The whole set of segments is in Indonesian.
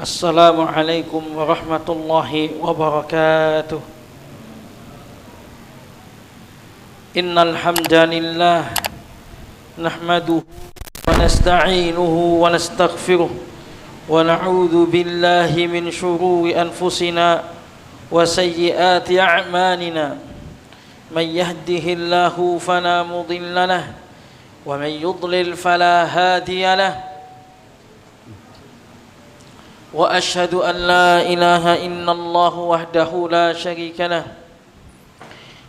Assalamualaikum warahmatullahi wabarakatuh. Innal hamdalillah nahmaduhu wa nasta'inuhu wa nastaghfiruh wa na'udzu billahi min shururi anfusina wa sayyiati a'malina. Man yahdihillahu fala mudilla lahu wa man yudlil fala hadiya lahu. وأشهد أن لا إله إلا الله وحده لا شريك له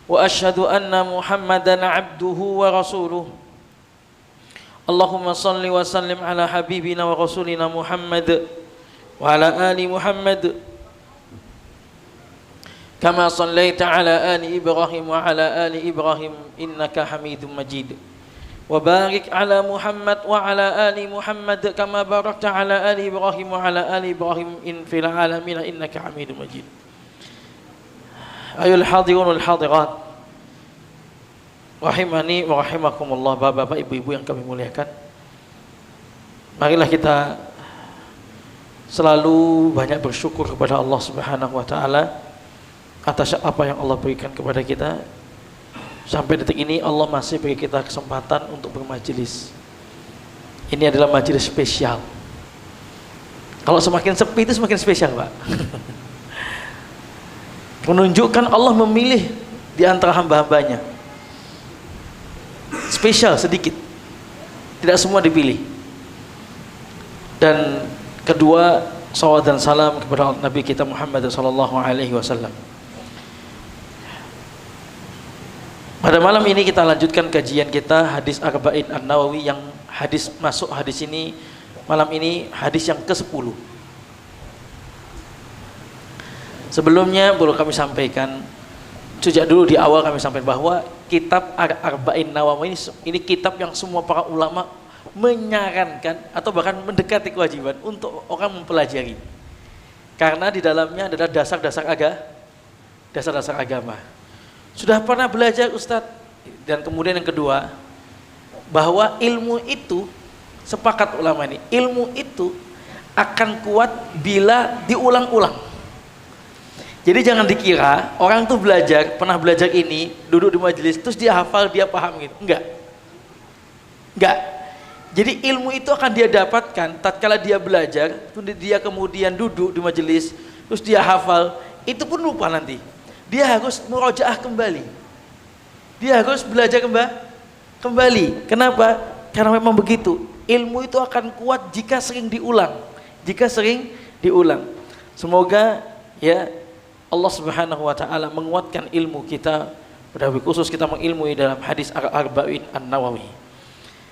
وأشهد أن محمدا عبده ورسوله اللهم صل وسلم على حبيبنا ورسولنا محمد وعلى آل محمد كما صليت على آل إبراهيم وعلى آل إبراهيم إنك حميد مجيد وبارك على محمد وعلى آل محمد كما باركت على آل إبراهيم وعلى آل إبراهيم في العالمين إنك حميد مجيد. أيها الحاضرون والحاضرات rahimani wa rahimakumullah, bapak-bapak, ibu-ibu yang kami muliakan, marilah kita selalu banyak bersyukur kepada Allah Subhanahu wa taala atas apa yang Allah berikan kepada kita. Sampai detik ini Allah masih beri kita kesempatan untuk bermajelis. Ini adalah majelis spesial. Kalau semakin sepi itu semakin spesial, Pak. Menunjukkan Allah memilih di antara hamba-hambanya. Spesial sedikit. Tidak semua dipilih. Dan kedua, salawat dan salam kepada Nabi kita Muhammad sallallahu alaihi wasallam. Pada malam ini kita lanjutkan kajian kita hadis Arba'in An-Nawawi, yang masuk hadis ini malam ini hadis yang ke-10. Sebelumnya perlu kami sampaikan, sejak dulu di awal kami sampaikan bahwa kitab Arba'in Nawawi ini kitab yang semua para ulama menyarankan atau bahkan mendekati kewajiban untuk orang mempelajari. Karena di dalamnya adalah dasar-dasar agama. Sudah pernah belajar Ustadz? Dan kemudian yang kedua, bahwa ilmu itu, sepakat ulama ini, ilmu itu akan kuat bila diulang-ulang. Jadi jangan dikira orang tuh pernah belajar ini, duduk di majelis terus dia hafal, dia paham gitu. Enggak. Jadi ilmu itu akan dia dapatkan tatkala dia belajar, dia kemudian duduk di majelis terus dia hafal, itu pun lupa nanti. Dia harus murojaah kembali. Dia harus belajar kembali. Kenapa? Karena memang begitu. Ilmu itu akan kuat jika sering diulang. Semoga ya Allah Subhanahu wa taala menguatkan ilmu kita, pada khusus kita mengilmui dalam hadis Arba'in An-Nawawi.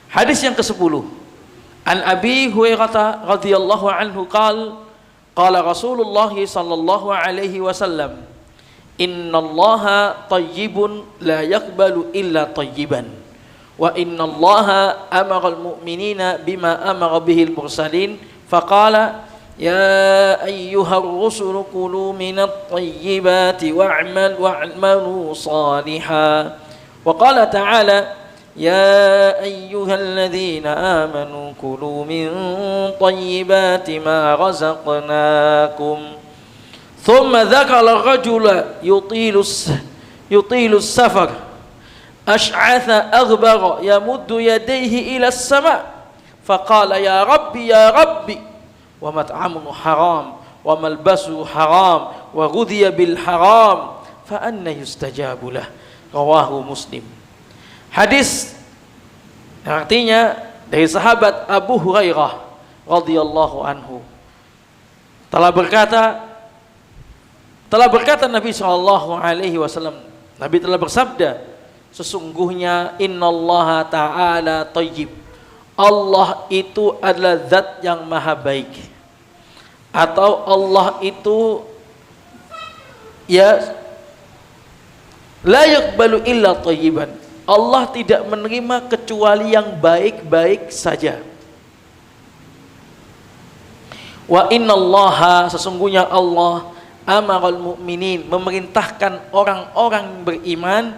Hadis yang ke-10. An Abi Hurairah radhiyallahu anhu qala Rasulullah sallallahu alaihi wasallam, innallaha tayyibun la yaqbalu illa tayyiban wa innallaha amara al-mu'minina bima amara bihi al-mursalin faqala ya ayyuhar rusulu kulu minat tayyibati wa'malu salihan wa qala ta'ala ya ayyuhalladzina amanu kulu min tayyibati ma razaqnakum. ثم ذكر الرجل يطيل السفر أشعث أغبر يمد يديه إلى السماء فقال يا ربي ومطعمه حرام وملبسه حرام وغذي بالحرام فأنى يستجاب له رواه مسلم. Hadis artinya dari sahabat Abu Hurairah radhiyallahu anhu telah berkata Nabi sallallahu alaihi wasallam, Nabi telah bersabda, sesungguhnya innallaha ta'ala thayyib. Allah itu adalah zat yang maha baik. Atau Allah itu ya la yaqbalu illa thayyiban. Allah tidak menerima kecuali yang baik-baik saja. Wa innallaha, sesungguhnya Allah amaral mu'minin, memerintahkan orang-orang beriman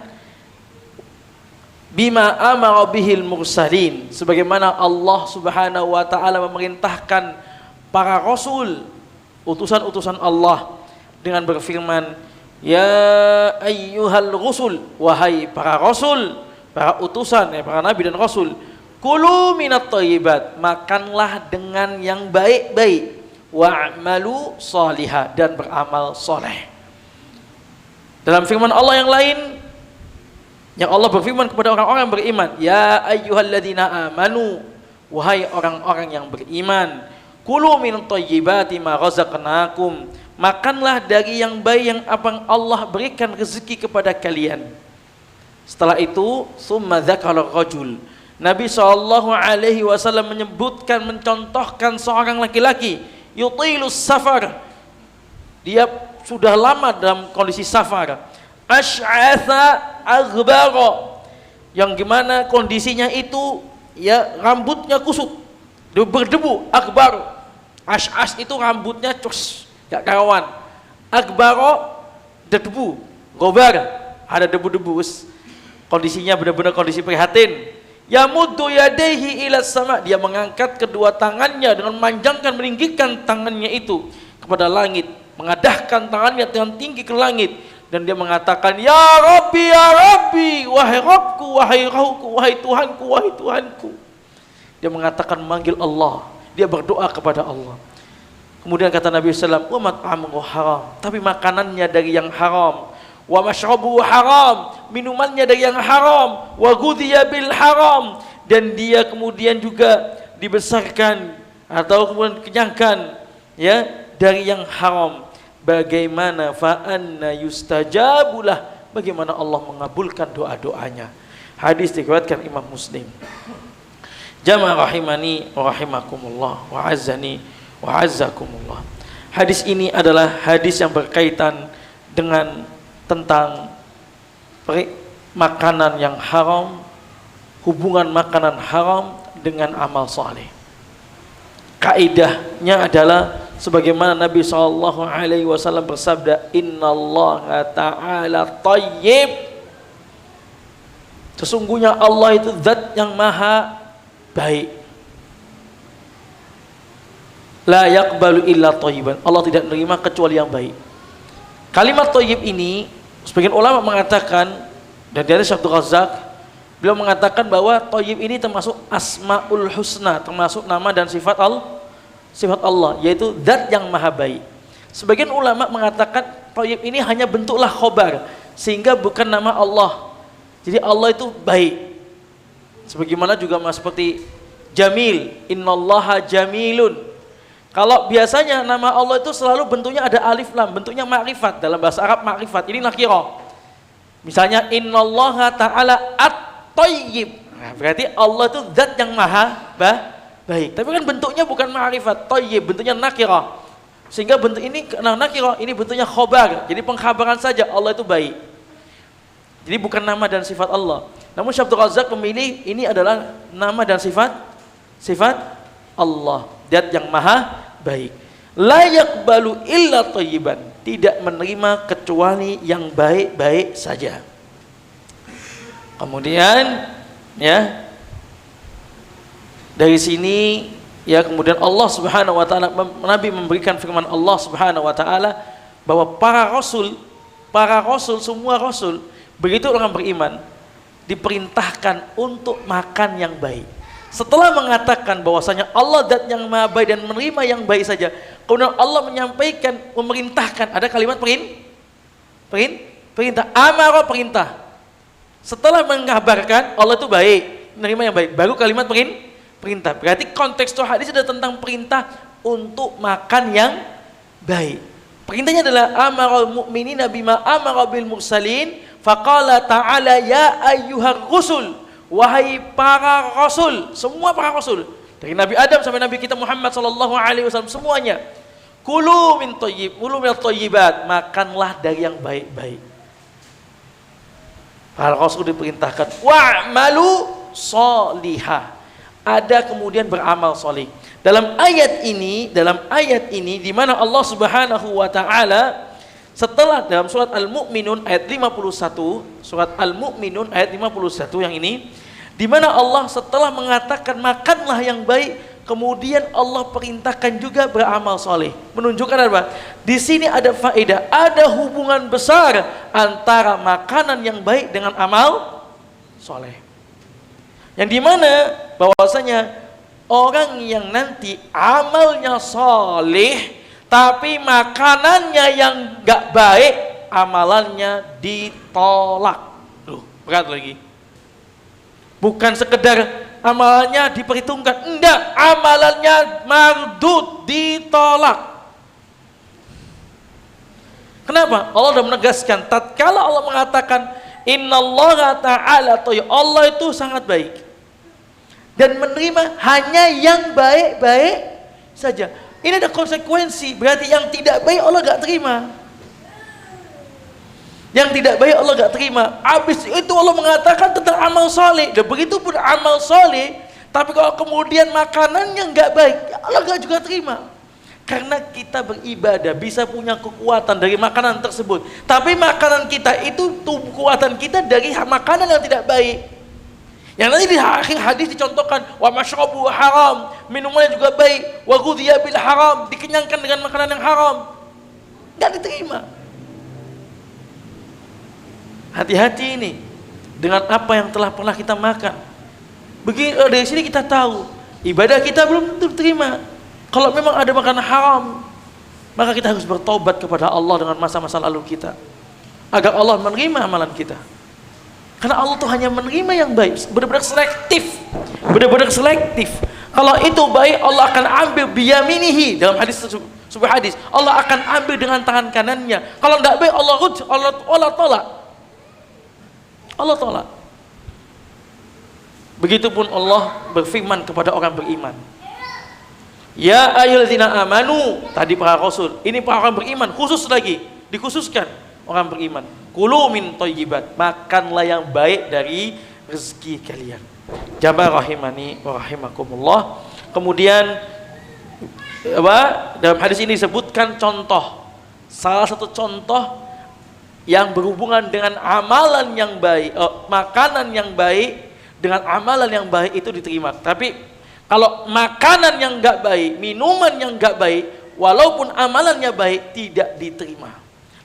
bima amara bihil mursalin, sebagaimana Allah Subhanahu wa taala memerintahkan para rasul utusan-utusan Allah dengan berfirman, ya ayyuhal rusul, wahai para rasul, para utusan, para nabi dan rasul, kulu minat thayyibat, makanlah dengan yang baik-baik, wa'malu salihah, dan beramal soleh. Dalam firman Allah yang lain, yang Allah berfirman kepada orang-orang yang beriman, ya ayyuhalladzina amanu, wahai orang-orang yang beriman, kulu min thayyibati ma razaqnakum, makanlah dari yang baik yang apa Allah berikan rezeki kepada kalian. Setelah itu, summa dzakara rajul, Nabi SAW menyebutkan, mencontohkan seorang laki-laki yutilus safar, dia sudah lama dalam kondisi safar, asy'atha aghbara, yang gimana kondisinya itu ya rambutnya kusut, berdebu, akbar. Asy'as itu rambutnya cus, gak karuan. Akbaro, debu, gobar, ada debu-debu. Kondisinya benar-benar kondisi prihatin. Yamuddu yadayhi ila sama, dia mengangkat kedua tangannya dengan memanjangkan, meninggikan tangannya itu kepada langit, mengadahkan tangannya dengan tinggi ke langit, dan dia mengatakan, ya Rabbi, wahai Rabbku, wahai Rabbku, wahai Tuhanku, wahai Tuhanku. Dia mengatakan, memanggil Allah, dia berdoa kepada Allah. Kemudian kata Nabi SAW, wa mat'amuhu haram, tapi makanannya dari yang haram, wa mashrabuhu haram, minumannya dari yang haram, wa ghudhiya bil haram, dan dia kemudian juga dibesarkan atau kemudian kenyangkan ya dari yang haram. Bagaimana fa'anna yustajabulah, bagaimana Allah mengabulkan doa-doanya. Hadis diriwayatkan Imam Muslim. Jamaah rahimani wa rahimakumullah, wa azzani wa azzakumullah. Hadis ini adalah hadis yang berkaitan dengan tentang makanan yang haram, hubungan makanan haram dengan amal saleh. Kaidahnya adalah sebagaimana Nabi SAW bersabda, innallaha ta'ala thayyib, sesungguhnya Allah itu zat yang maha baik, la yaqbalu illa thayyiban, Allah tidak menerima kecuali yang baik. Kalimat thayyib ini sebagian ulama mengatakan, dan dari Syekh Abdul Razak, beliau mengatakan bahwa thayyib ini termasuk asmaul husna, termasuk nama dan sifat Allah, yaitu zat yang maha baik. Sebagian ulama mengatakan thayyib ini hanya bentuklah khobar, sehingga bukan nama Allah. Jadi Allah itu baik. Sebagaimana juga seperti jamil, innallaha jamilun. Kalau biasanya nama Allah itu selalu bentuknya ada alif lam, bentuknya ma'rifat, dalam bahasa Arab ma'rifat, ini nakirah. Misalnya innallaha ta'ala at-thayyib, nah, berarti Allah itu zat yang maha baik. Tapi kan bentuknya bukan ma'rifat, thayyib bentuknya nakirah, sehingga bentuk ini nakirah, ini bentuknya khobar, jadi pengkhabaran saja Allah itu baik. Jadi bukan nama dan sifat Allah. Namun Syekh Abdul Razak memilih ini adalah nama dan sifat Allah, zat yang maha baik. La yaqbalu illa thayyiban, tidak menerima kecuali yang baik-baik saja. Kemudian ya dari sini ya kemudian Allah Subhanahu wa taala, Nabi memberikan firman Allah Subhanahu wa taala bahwa para rasul semua rasul, begitu orang beriman diperintahkan untuk makan yang baik. Setelah mengatakan bahwasanya Allah zat yang maha baik dan menerima yang baik saja, kemudian Allah menyampaikan, memerintahkan, ada kalimat perintah, amara, perintah. Setelah mengabarkan Allah itu baik, menerima yang baik, baru kalimat perintah. Berarti kontekstual hadis ada tentang perintah untuk makan yang baik. Perintahnya adalah amaral mu'minina bima amara bil mursalin, faqala ta'ala ya ayyuhar rusul, wahai para rasul, semua para rasul dari Nabi Adam sampai Nabi kita Muhammad sallallahu alaihi wasallam semuanya, kulu min thayyibat, makanlah dari yang baik-baik. Para rasul diperintahkan wa'malu sholihah, ada kemudian beramal soleh. Dalam ayat ini di mana Allah Subhanahu wa taala setelah dalam surat Al-Mu'minun ayat 51, surat Al-Mu'minun ayat 51 yang ini, di mana Allah setelah mengatakan makanlah yang baik, kemudian Allah perintahkan juga beramal soleh. Menunjukkan apa? Di sini ada faedah, ada hubungan besar antara makanan yang baik dengan amal soleh. Yang dimana bahwasanya orang yang nanti amalnya soleh tapi makanannya yang gak baik, amalannya ditolak. Berat lagi. Bukan sekedar amalannya diperhitungkan, enggak, amalannya mardud, ditolak. Kenapa? Allah sudah menegaskan, tatkala Allah mengatakan innallaha ta'ala toy, Allah itu sangat baik dan menerima hanya yang baik-baik saja. Ini ada konsekuensi, berarti yang tidak baik Allah gak terima. Yang tidak baik Allah gak terima. Habis itu Allah mengatakan tentang amal soleh. Dan begitu pun amal soleh, tapi kalau kemudian makanan yang gak baik, Allah gak juga terima. Karena kita beribadah bisa punya kekuatan dari makanan tersebut, tapi makanan kita itu kekuatan kita dari makanan yang tidak baik. Yang nanti di akhir hadis dicontohkan, wa masyrabu haram, minumannya juga baik, wa ghudhiya bil haram, dikenyangkan dengan makanan yang haram, gak diterima. Hati-hati ini dengan apa yang telah pernah kita makan. Begini, dari sini kita tahu ibadah kita belum diterima. Kalau memang ada makanan haram, maka kita harus bertobat kepada Allah dengan masa-masa lalu kita, agar Allah menerima amalan kita. Karena Allah tuh hanya menerima yang baik, benar-benar selektif, benar-benar selektif. Kalau itu baik, Allah akan ambil biyaminihi, dalam hadis sebuah hadis, Allah akan ambil dengan tangan kanannya. Kalau tidak baik, Allah tolak. Allah tolak. Begitupun Allah berfirman kepada orang beriman, ya ayyuhalladzina amanu, tadi para rasul, ini para orang beriman khusus lagi, dikhususkan orang beriman. Kulu min thayyibat, makanlah yang baik dari rezeki kalian. Jamaah rahimani wa rahimakumullah. Kemudian dalam hadis ini disebutkan contoh, salah satu contoh yang berhubungan dengan amalan yang baik, makanan yang baik dengan amalan yang baik itu diterima. Tapi kalau makanan yang enggak baik, minuman yang enggak baik, walaupun amalannya baik, tidak diterima.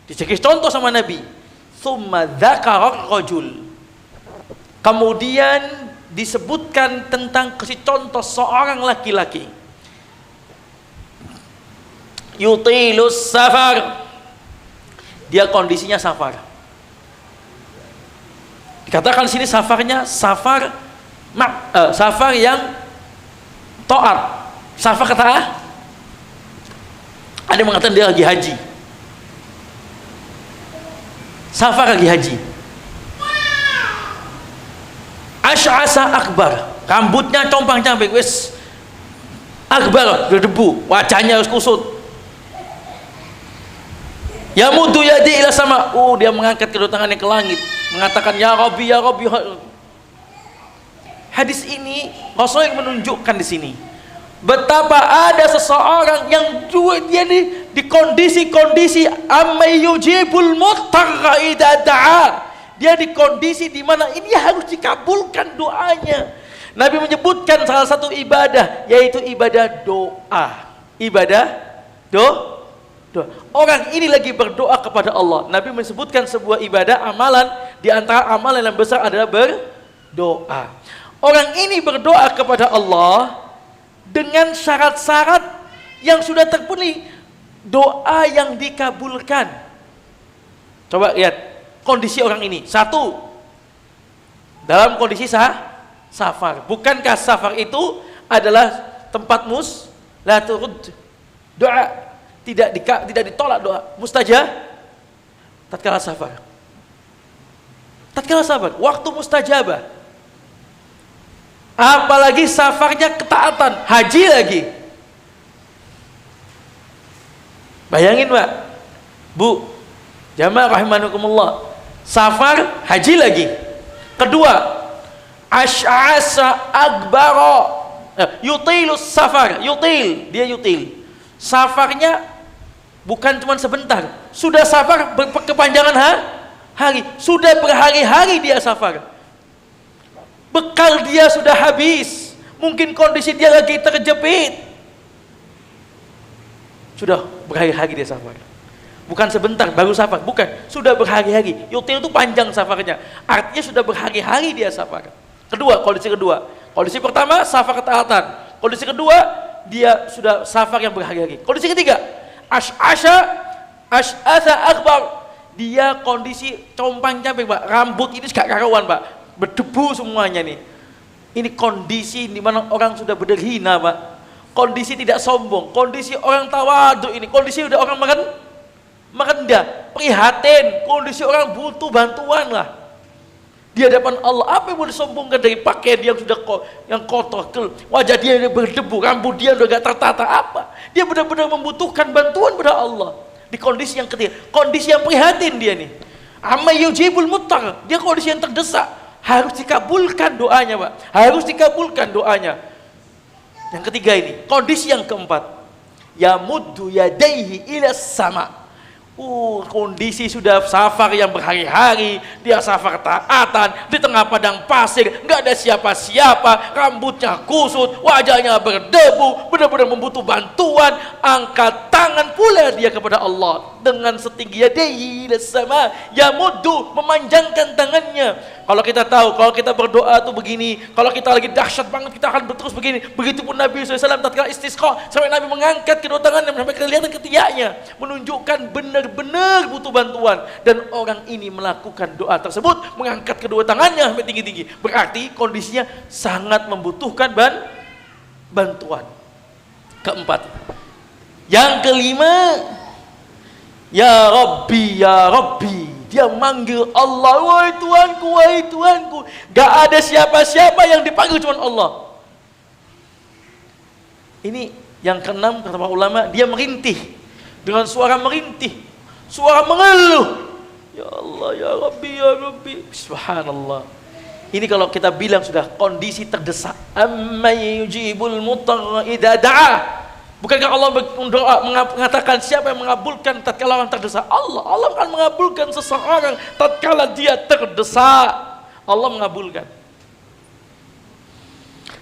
Dikasih contoh sama Nabi. Tsumma dzakara rajul. Kemudian disebutkan tentang kasih contoh seorang laki-laki. Yutilus safar. Dia kondisinya safar. Dikatakan di sini safarnya safar yang taat. Safar kata ada yang mengatakan dia lagi haji. Safar lagi haji. Asy'asa akbar, rambutnya compang-camping, wis akbar, berdebu, wajahnya harus kusut. Ya mudu yadi ila sama, dia mengangkat kedua tangannya ke langit, mengatakan ya Rabbi ya Rabbi. Hadis ini Rasul yang menunjukkan di sini betapa ada seseorang yang dia di kondisi-kondisi amayujibul mutarra idza da'a. Dia di kondisi di mana ini harus dikabulkan doanya. Nabi menyebutkan salah satu ibadah, yaitu ibadah doa. Ibadah doa. Orang ini lagi berdoa kepada Allah. Nabi menyebutkan sebuah ibadah, amalan, di antara amalan yang besar adalah berdoa. Orang ini berdoa kepada Allah dengan syarat-syarat yang sudah terpenuhi, doa yang dikabulkan. Coba lihat kondisi orang ini. Satu, dalam kondisi safar. Bukankah safar itu adalah tempat la turud doa, tidak ditolak doa, mustajab tatkala safar. Tatkala safar, waktu mustajabah. Apalagi safarnya ketaatan, haji lagi. Bayangin Pak, Bu, jamaah rahimakumullah, safar, haji lagi. Kedua, asy'asa akbara, yutilus safar, dia yutil. Safarnya bukan cuma sebentar, sudah safar berkepanjangan hari, sudah berhari-hari dia safar. Bekal dia sudah habis, Mungkin kondisi dia lagi terjepit. Sudah berhari-hari dia safar. Bukan sebentar baru safar, bukan. Sudah berhari-hari. Yutil itu panjang safarnya. Artinya sudah berhari-hari dia safar. Kedua, kondisi kedua. Kondisi pertama, safar ketaatan. Kondisi kedua, dia sudah safar yang berhari-hari. Kondisi ketiga, Ash'atha akbar. Dia kondisi compang-camping, Pak. Rambut ini gak karuan, Pak. Berdebu semuanya nih. Ini kondisi di mana orang sudah berhina, Pak. Kondisi tidak sombong, kondisi orang tawadhu ini, kondisi udah orang merendah, prihatin, kondisi orang butuh bantuan lah. Di hadapan Allah, apa yang mau disombongkan dari pakaian yang sudah yang kotor, wajah dia yang berdebu, rambut dia udah gak tertata, apa? Dia benar-benar membutuhkan bantuan pada Allah. Di kondisi yang ketiga, kondisi yang prihatin dia nih. Amma yujibul muttar, dia kondisi yang terdesak, harus dikabulkan doanya, Pak. Harus dikabulkan doanya. Yang ketiga ini, kondisi yang keempat, yamuddu yadaihi ila sama. Kondisi sudah safar yang berhari-hari, dia safar taatan di tengah padang pasir, nggak ada siapa-siapa, rambutnya kusut, wajahnya berdebu, benar-benar membutuh bantuan. Angkat tangan pula dia kepada Allah dengan setinggi yadaihi ila sama, yamuddu, memanjangkan tangannya. Kalau kita tahu, kalau kita berdoa tuh begini, kalau kita lagi dahsyat banget, kita akan terus begini. Begitupun Nabi SAW tatkala istisqa, sampai Nabi mengangkat kedua tangannya sampai kelihatan ketiaknya, menunjukkan benar-benar butuh bantuan. Dan orang ini melakukan doa tersebut, mengangkat kedua tangannya sampai tinggi-tinggi. Berarti kondisinya sangat membutuhkan bantuan. Keempat. Yang kelima, ya Rabbi, ya Rabbi. Dia manggil Allah, wahai Tuhanku, wahai Tuhanku. Gak ada siapa-siapa yang dipanggil cuma Allah. Ini yang keenam, kata para ulama, dia merintih dengan suara merintih, suara mengeluh. Ya Allah, ya Rabbi, ya Rabbi. Subhanallah. Ini kalau kita bilang sudah kondisi terdesak. Amma yujibul muttarra idza da'ah. Bukankah Allah berdoa mengatakan siapa yang mengabulkan tatkala orang terdesak? Allah akan mengabulkan seseorang tatkala dia terdesak. Allah mengabulkan.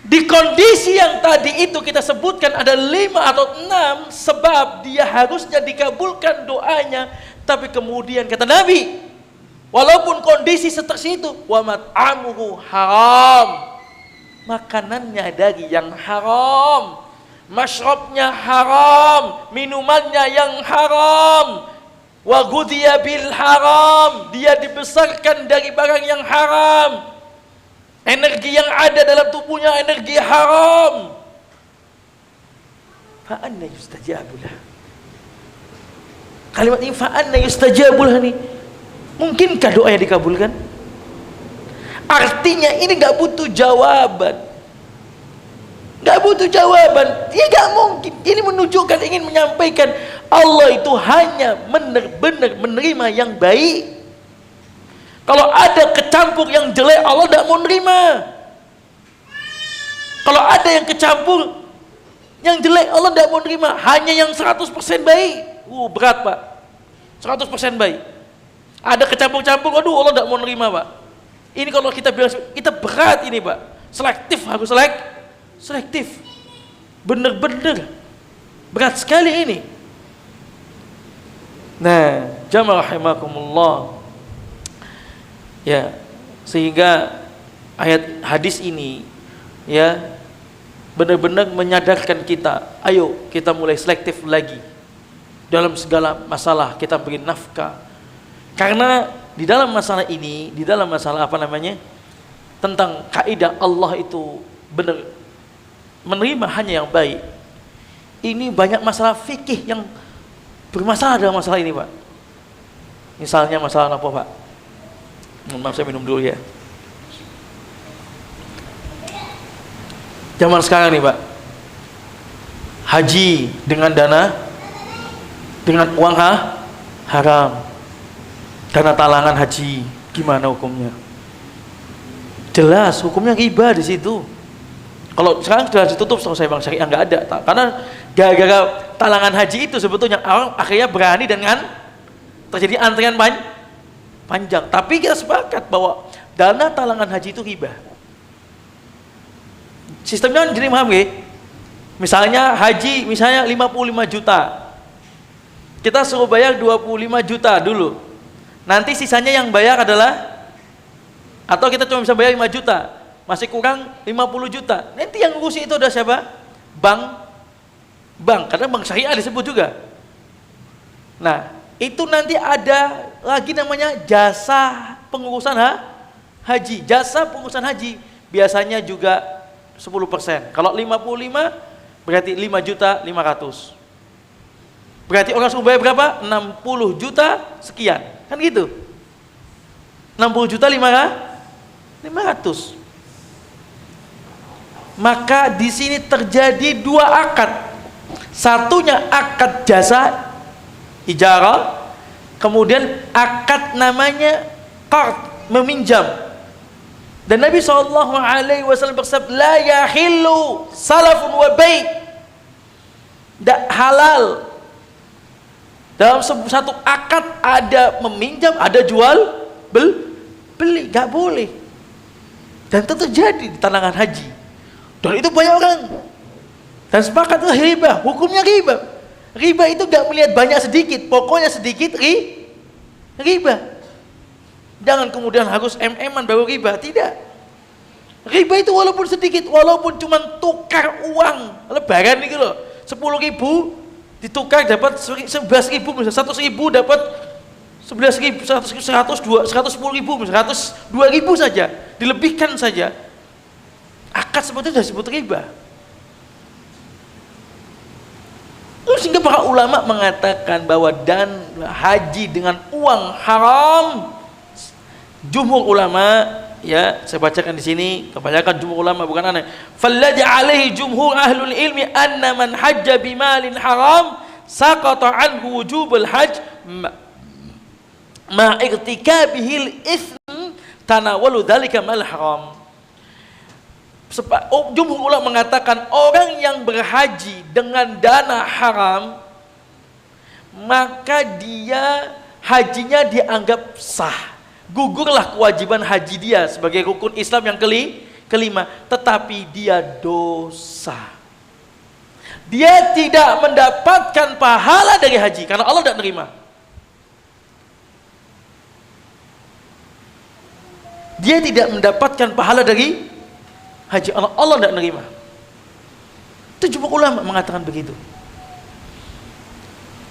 Di kondisi yang tadi itu kita sebutkan ada 5 atau 6 sebab dia harusnya dikabulkan doanya, tapi kemudian kata Nabi, walaupun kondisi seperti itu, wa mat'amuhu haram, makanannya dari yang haram, masyrabnya haram, minumannya yang haram, wa ghudhiya bil haram, dia dibesarkan dari barang yang haram, energi yang ada dalam tubuhnya energi haram. Fa anna yustajabulah. Kalimat ini fa anna yustajabulah nih, mungkinkah doanya dikabulkan? Artinya ini gak butuh jawaban. Gak butuh jawaban, dia gak mungkin. Ini menunjukkan, ingin menyampaikan Allah itu hanya benar-benar menerima yang baik. Kalau ada kecampur yang jelek, Allah gak mau nerima. Kalau ada yang kecampur yang jelek, Allah gak mau nerima. Hanya yang 100% baik. Berat, Pak. 100% baik. Ada kecampur-campur, aduh, Allah gak mau nerima, Pak. Ini kalau kita bilang, kita berat ini, Pak. Selektif, harus selektif, bener-bener berat sekali ini. Nah, jamaah rahimakumullah, ya, sehingga ayat hadis ini ya benar-benar menyadarkan kita, ayo kita mulai selektif lagi dalam segala masalah kita beri nafkah. Karena di dalam masalah ini, di dalam masalah apa namanya, tentang kaidah Allah itu benar menerima hanya yang baik. Ini banyak masalah fikih yang bermasalah dalam masalah ini, Pak. Misalnya masalah apa, Pak? Maaf, saya minum dulu ya. Zaman sekarang nih, Pak, haji dengan uang haram, dana talangan haji, gimana hukumnya? Jelas hukumnya riba di situ. Kalau sekarang sudah ditutup sama saya Bang Syariah, nggak ada. Karena gara-gara talangan haji itu sebetulnya orang akhirnya berani dengan terjadi antrian panjang. Tapi kita sepakat bahwa dana talangan haji itu riba. Sistemnya jadi paham nggih? Misalnya haji misalnya 55 juta. Kita suruh bayar 25 juta dulu. Nanti sisanya yang bayar adalah, atau kita cuma bisa bayar 5 juta, masih kurang 50 juta. Nanti yang ngurusi itu ada siapa? Bank, karena bank syariah disebut juga. Nah, itu nanti ada lagi namanya jasa pengurusan haji. Jasa pengurusan haji biasanya juga 10%. Kalau 55 berarti 5.500.000. Berarti orang suruh bayar berapa? 60 juta sekian. Kan gitu. 60 juta 500. Maka di sini terjadi dua akad. Satunya akad jasa ijarah, kemudian akad namanya qard, meminjam. Dan Nabi SAW bersabda, la yahillu salafun wa bai'. Tidak halal dalam satu akad ada meminjam, ada jual beli, gak boleh. Dan itu terjadi di tantangan haji. Dan itu banyak orang. Dan sepakat itu riba, hukumnya riba. Riba itu gak melihat banyak sedikit, pokoknya sedikit riba. Jangan kemudian harus MM-an baru riba, tidak. Riba itu walaupun sedikit, walaupun cuma tukar uang lebaran nih loh, 10.000 ditukar dapat 11.000, misalnya 100.000 dapat 11.000, 110.000, 102.000 saja, dilebihkan saja. Akad seperti itu sudah disebut riba. Sehingga para ulama mengatakan bahwa dan haji dengan uang haram, jumhur ulama, ya saya bacakan di sini, kebanyakan jumhur ulama bukan aneh. Falladhi alaihi jumhur ahlul ilmi anna man hajja bimalin haram saqata anhu wujubul hajj ma irtikabihil itsm tanawalu dzalika mal haram. Jumhur ulama mengatakan orang yang berhaji dengan dana haram, maka dia hajinya dianggap sah, gugurlah kewajiban haji dia sebagai rukun Islam yang kelima, tetapi dia dosa. Dia tidak mendapatkan pahala dari haji karena Allah tidak menerima. Dia tidak mendapatkan pahala dari haji, Allah tidak menerima. Itu jumhur ulama mengatakan begitu.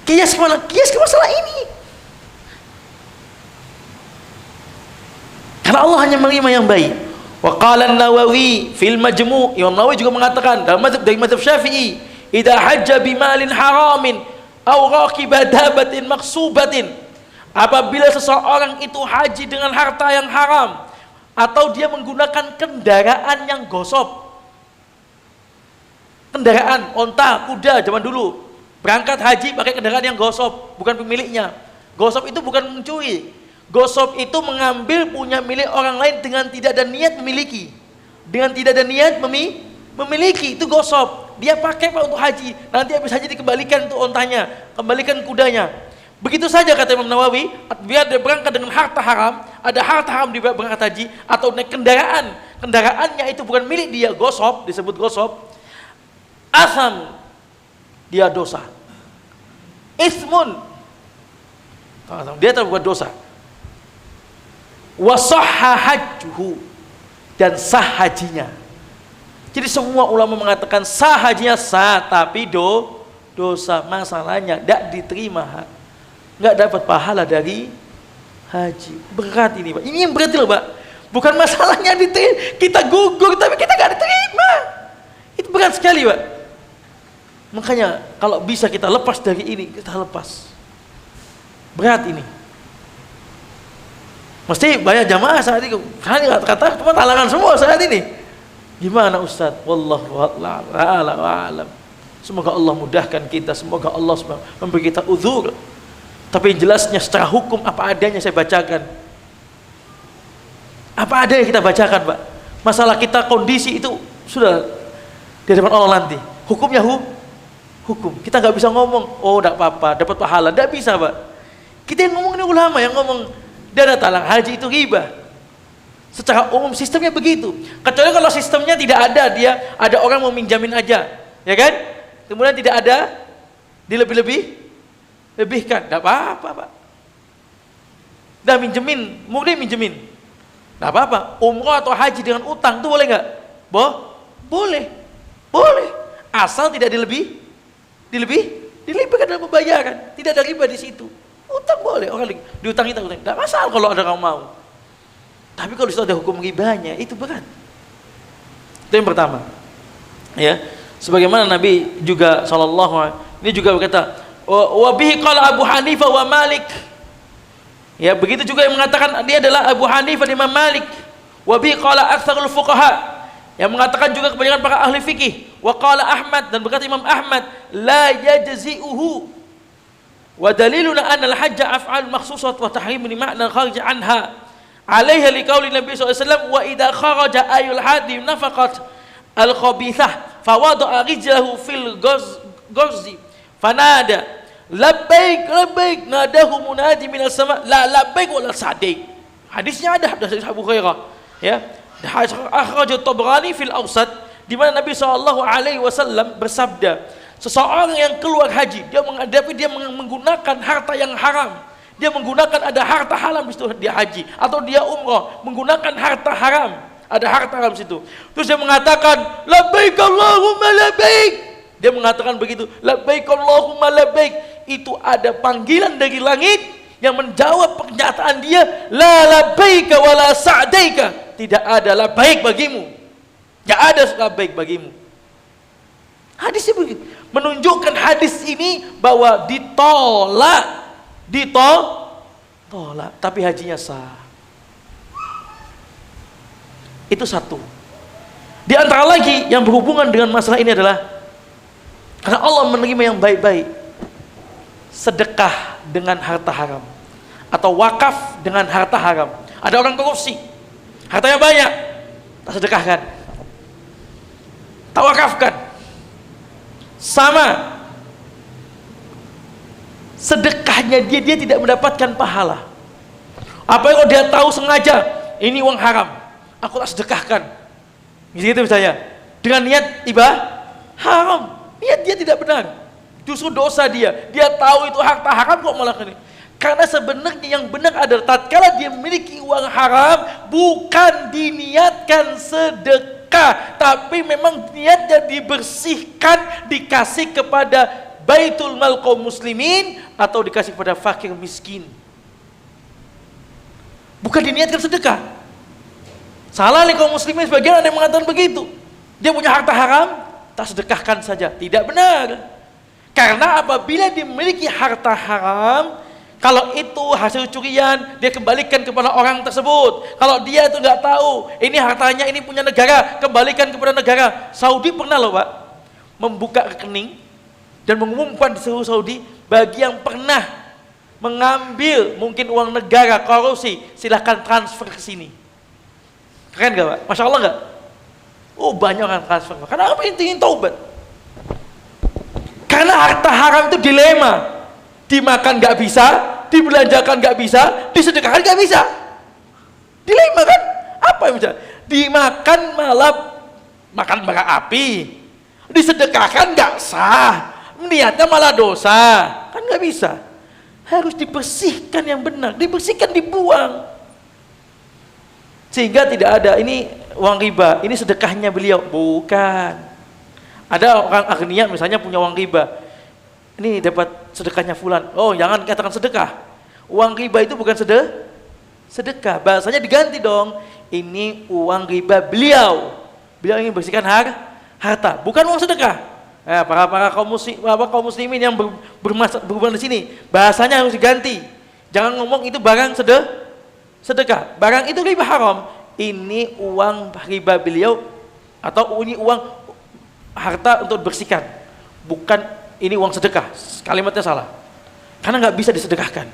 Kias kemana? Kias ke masalah ini. Karena Allah hanya menerima yang baik. Wa qala an-Nawawi fil Majmu', Imam Nawawi juga mengatakan dalam mazhab Syafi'i, idza hajja bimalin haramin aw raqiba dabatin maqsubatin, apabila seseorang itu haji dengan harta yang haram atau dia menggunakan kendaraan yang gosop, kendaraan onta, kuda zaman dulu, berangkat haji pakai kendaraan yang gosop, bukan pemiliknya. Gosop itu bukan mencuri. Gosop itu mengambil punya milik orang lain dengan tidak ada niat memiliki, dengan tidak ada niat memiliki, itu gosop. Dia pakai Pak untuk haji, nanti habis haji dikembalikan untuk ontanya, kembalikan kudanya. Begitu saja kata Imam Nawawi, biar dia berangkat dengan harta haram, ada harta haram di berangkat haji, atau naik kendaraannya itu bukan milik dia, gosop, disebut gosop, asam, dia dosa. Ismun, dia terbuat dosa. Wasahha hajjuhu, dan sah hajinya. Jadi semua ulama mengatakan sah hajinya sah, tapi dosa. Masalahnya tidak diterima, nggak dapat pahala dari haji. Berat ini Pak, ini yang berat loh Pak. Bukan masalahnya diterima, kita gugur tapi kita nggak diterima. Itu berat sekali Pak. Makanya kalau bisa kita lepas dari ini, kita lepas. Berat ini. Mesti banyak jamaah saat ini, kata cuma talangan semua saat ini. Gimana Ustaz? Wallahu a'lam. Semoga Allah mudahkan kita, semoga Allah memberi kita uzur. Tapi jelasnya secara hukum apa adanya saya bacakan. Apa adanya kita bacakan Pak. Masalah kita kondisi itu sudah di hadapan Allah nanti. Hukumnya hukum. Kita nggak bisa ngomong, oh enggak apa-apa, dapat pahala. Enggak bisa Pak. Kita yang ngomong ini ulama yang ngomong dana talang haji itu riba. Secara umum sistemnya begitu. Kecuali kalau sistemnya tidak ada, dia ada orang mau minjamin aja, ya kan? Kemudian tidak ada, dilebihkan, enggak apa-apa, Pak. Udah minjemin, murni minjemin. Enggak apa-apa. Umrah atau haji dengan utang itu boleh enggak? Boleh. Asal tidak dilebihkan dalam pembayaran. Tidak ada riba di situ. Utang boleh, orang diutangi utang. Enggak masalah kalau ada orang mau. Tapi kalau itu ada hukum ribanya, itu berat. Itu yang pertama. Ya, sebagaimana Nabi juga ini juga berkata, wa bihi qala Abu Hanifah wa Malik. Ya, begitu juga yang mengatakan dia adalah Abu Hanifah dan Imam Malik. Wa bihi qala aktsarul fuqaha. Yang mengatakan juga kebanyakan para ahli fikih. Wa qala Ahmad, dan berkata Imam Ahmad, la yajzi'uhu. Wa daliluna anna al-hajja af'al makhsusat wa tahrim li ma'na kharij anha. Alaiha liqauli Nabi SAW, wa idza kharaja ayul hadi nafaqat al-khabithah fawada'a rijlahu fil ghazzi fanada labbaik nadahu munadi minas sama la labbaik wala sa'daik. Hadisnya ada dari Abu Hurairah, ya. Akhrajat Tabrani fil Awsat, di mana Nabi SAW bersabda, seseorang yang keluar haji, dia menggunakan harta yang haram. Dia menggunakan ada harta haram di situ, dia haji atau dia umrah menggunakan harta haram, ada harta haram di situ. Terus dia mengatakan labbaik Allahumma labbaik. Dia mengatakan begitu, labbaik Allahumma labbaik. Itu ada panggilan dari langit yang menjawab pernyataan dia, la labbaika wala sa'daika. Tidak ada labbaik bagimu. Tidak ada labbaik bagimu. Hadisnya begitu. Menunjukkan hadis ini bahwa ditolak, tapi hajinya sah. Itu satu. Di antara lagi yang berhubungan dengan masalah ini adalah karena Allah menerima yang baik-baik, sedekah dengan harta haram atau wakaf dengan harta haram. Ada orang korupsi, hartanya banyak, tak sedekahkan, tak wakafkan. Sama sedekahnya dia tidak mendapatkan pahala. Apa yang dia tahu sengaja ini uang haram, aku tak sedekahkan, gitu misalnya, dengan niat haram, niat dia tidak benar, justru dosa dia tahu itu harta haram kok malah ini. Karena sebenarnya yang benar adalah tatkala dia memiliki uang haram bukan diniatkan sedekah, tapi memang niatnya dibersihkan, dikasih kepada Baitul Mal kaum muslimin atau dikasih kepada fakir miskin. Bukan diniatkan sedekah. Salah nih kaum muslimin, sebagian ada yang mengatakan begitu. Dia punya harta haram, tak sedekahkan saja. Tidak benar. Karena apabila dia memiliki harta haram, kalau itu hasil curian, dia kembalikan kepada orang tersebut. Kalau dia itu nggak tahu, ini hartanya ini punya negara, kembalikan kepada negara. Saudi pernah loh Pak, membuka rekening dan mengumumkan di seluruh Saudi, bagi yang pernah mengambil mungkin uang negara korupsi, silahkan transfer ke sini. Keren gak Pak? Masya Allah gak? Oh banyak orang transfer. Karena apa? Ingin taubat. Karena harta haram itu dilema, dimakan gak bisa, dibelanjakan gak bisa, disedekahkan gak bisa. Dilema kan? Apa yang bisa? Dimakan malah makan bara api, disedekahkan gak sah, niatnya malah dosa, kan nggak bisa. Harus dibersihkan yang benar, dibersihkan, dibuang, sehingga tidak ada ini uang riba, ini sedekahnya beliau, bukan. Ada orang agniya misalnya punya uang riba, ini dapat sedekahnya fulan, oh jangan katakan sedekah, uang riba itu bukan sedekah, bahasanya diganti dong, ini uang riba beliau ingin bersihkan harta, bukan uang sedekah. Nah, para kaum muslimin yang berhubungan di sini, bahasanya harus diganti. Jangan ngomong itu barang sedekah. Barang itu riba haram. Ini uang riba beliau atau ini uang harta untuk dibersihkan. Bukan ini uang sedekah. Kalimatnya salah. Karena nggak bisa disedekahkan.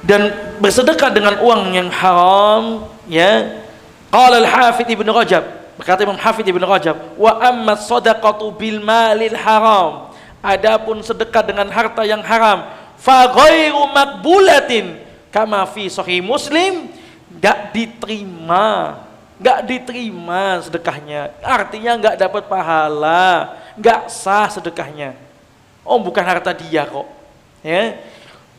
Dan bersedekah dengan uang yang haram, ya. Qala al-Hafidz Ibnu Rajab, berkata Imam Hafidz Ibnu Rajab, wa amma shadaqatu bil malil haram, adapun sedekah dengan harta yang haram, fa ghairu maqbulatin kama fi sahih Muslim nggak diterima sedekahnya, artinya nggak dapat pahala, nggak sah sedekahnya. Oh, bukan harta dia kok, ya.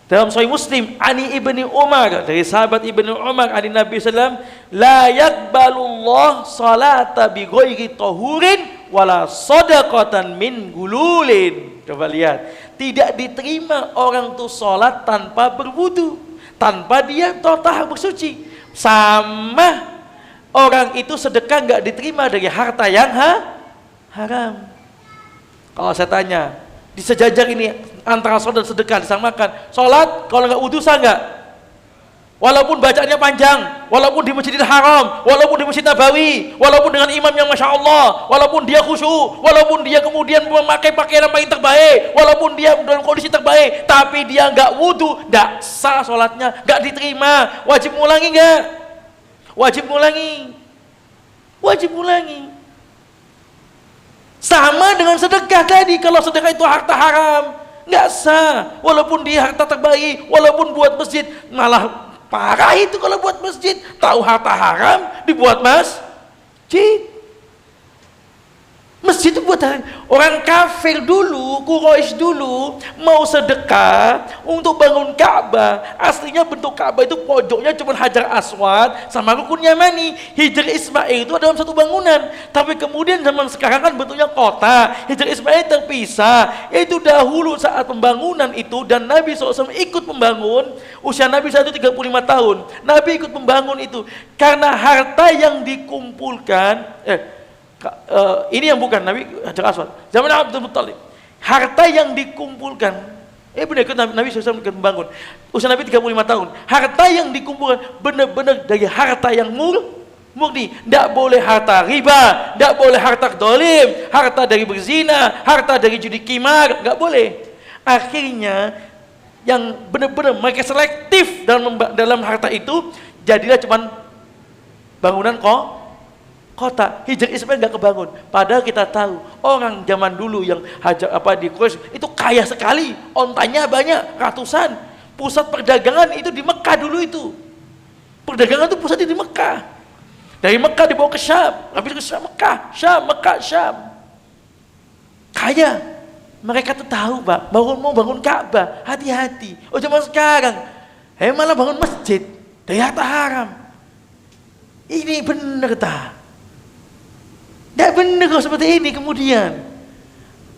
Dalam Sahih Muslim, Ani ibni Umar, dari sahabat ibni Umar, ani Nabi SAW, la yakbalullah salata bi ghairi tahurin wala sadaqatan min gululin. Coba lihat, tidak diterima orang tuh sholat tanpa berwudu, tanpa dia total bersuci. Sama orang itu sedekah nggak diterima dari harta yang haram. Kalau saya tanya, di sejajar ini antara sholat dan sedekah disamakan. Sholat kalau nggak wudu sah nggak? Walaupun bacaannya panjang, walaupun di Masjidil Haram, walaupun di Masjid Nabawi, walaupun dengan imam yang Masya Allah, walaupun dia khusyuk, walaupun dia kemudian memakai pakaian yang paling terbaik, walaupun dia dalam kondisi terbaik, tapi dia nggak wudu, nggak sah sholatnya, nggak diterima. Wajib ngulangi nggak? Wajib ngulangi. Wajib ngulangi. Sama dengan sedekah tadi, kalau sedekah itu harta haram, nggak sah. Walaupun dia harta terbaik, walaupun buat masjid, malah parah itu kalau buat masjid. Tahu harta haram dibuat masjid. Masjid itu buat orang kafir dulu, Quraisy dulu mau sedekah untuk bangun Ka'bah. Aslinya bentuk Ka'bah itu pojoknya cuma Hajar Aswad sama Rukun Yamani. Hijr Ismail itu dalam satu bangunan. Tapi kemudian zaman sekarang kan bentuknya kota. Hijr Ismail terpisah. Itu dahulu saat pembangunan itu, dan Nabi SAW ikut membangun. Usia Nabi saat itu 35 tahun. Nabi ikut membangun itu karena harta yang dikumpulkan. Ini yang bukan Nabi Hajar Aswad, zaman Abdul Muttalib. Harta yang dikumpulkan, benar ikut Nabi SAW ikut membangun. Usia Nabi 35 tahun. Harta yang dikumpulkan benar-benar dari harta yang murni. Tidak boleh harta riba, tidak boleh harta dolim, harta dari berzina, harta dari judi kimar, nggak boleh. Akhirnya yang benar-benar mereka selektif dalam harta itu, jadilah cuman bangunan kota. Hijr Ismail nggak kebangun. Padahal kita tahu orang zaman dulu yang di Quraisy itu kaya sekali, ontanya banyak, ratusan. Pusat perdagangan itu di Mekah dulu itu. Perdagangan itu pusatnya di Mekah. Dari Mekah dibawa ke Syam, habis ke Syam, Mekah, Syam. Kaya. Mereka tuh tahu, Pak, mau bangun Ka'bah, hati-hati. Oh, zaman sekarang, malah bangun masjid dari harta haram. Ini bener tak? Tidak benar kalau seperti ini kemudian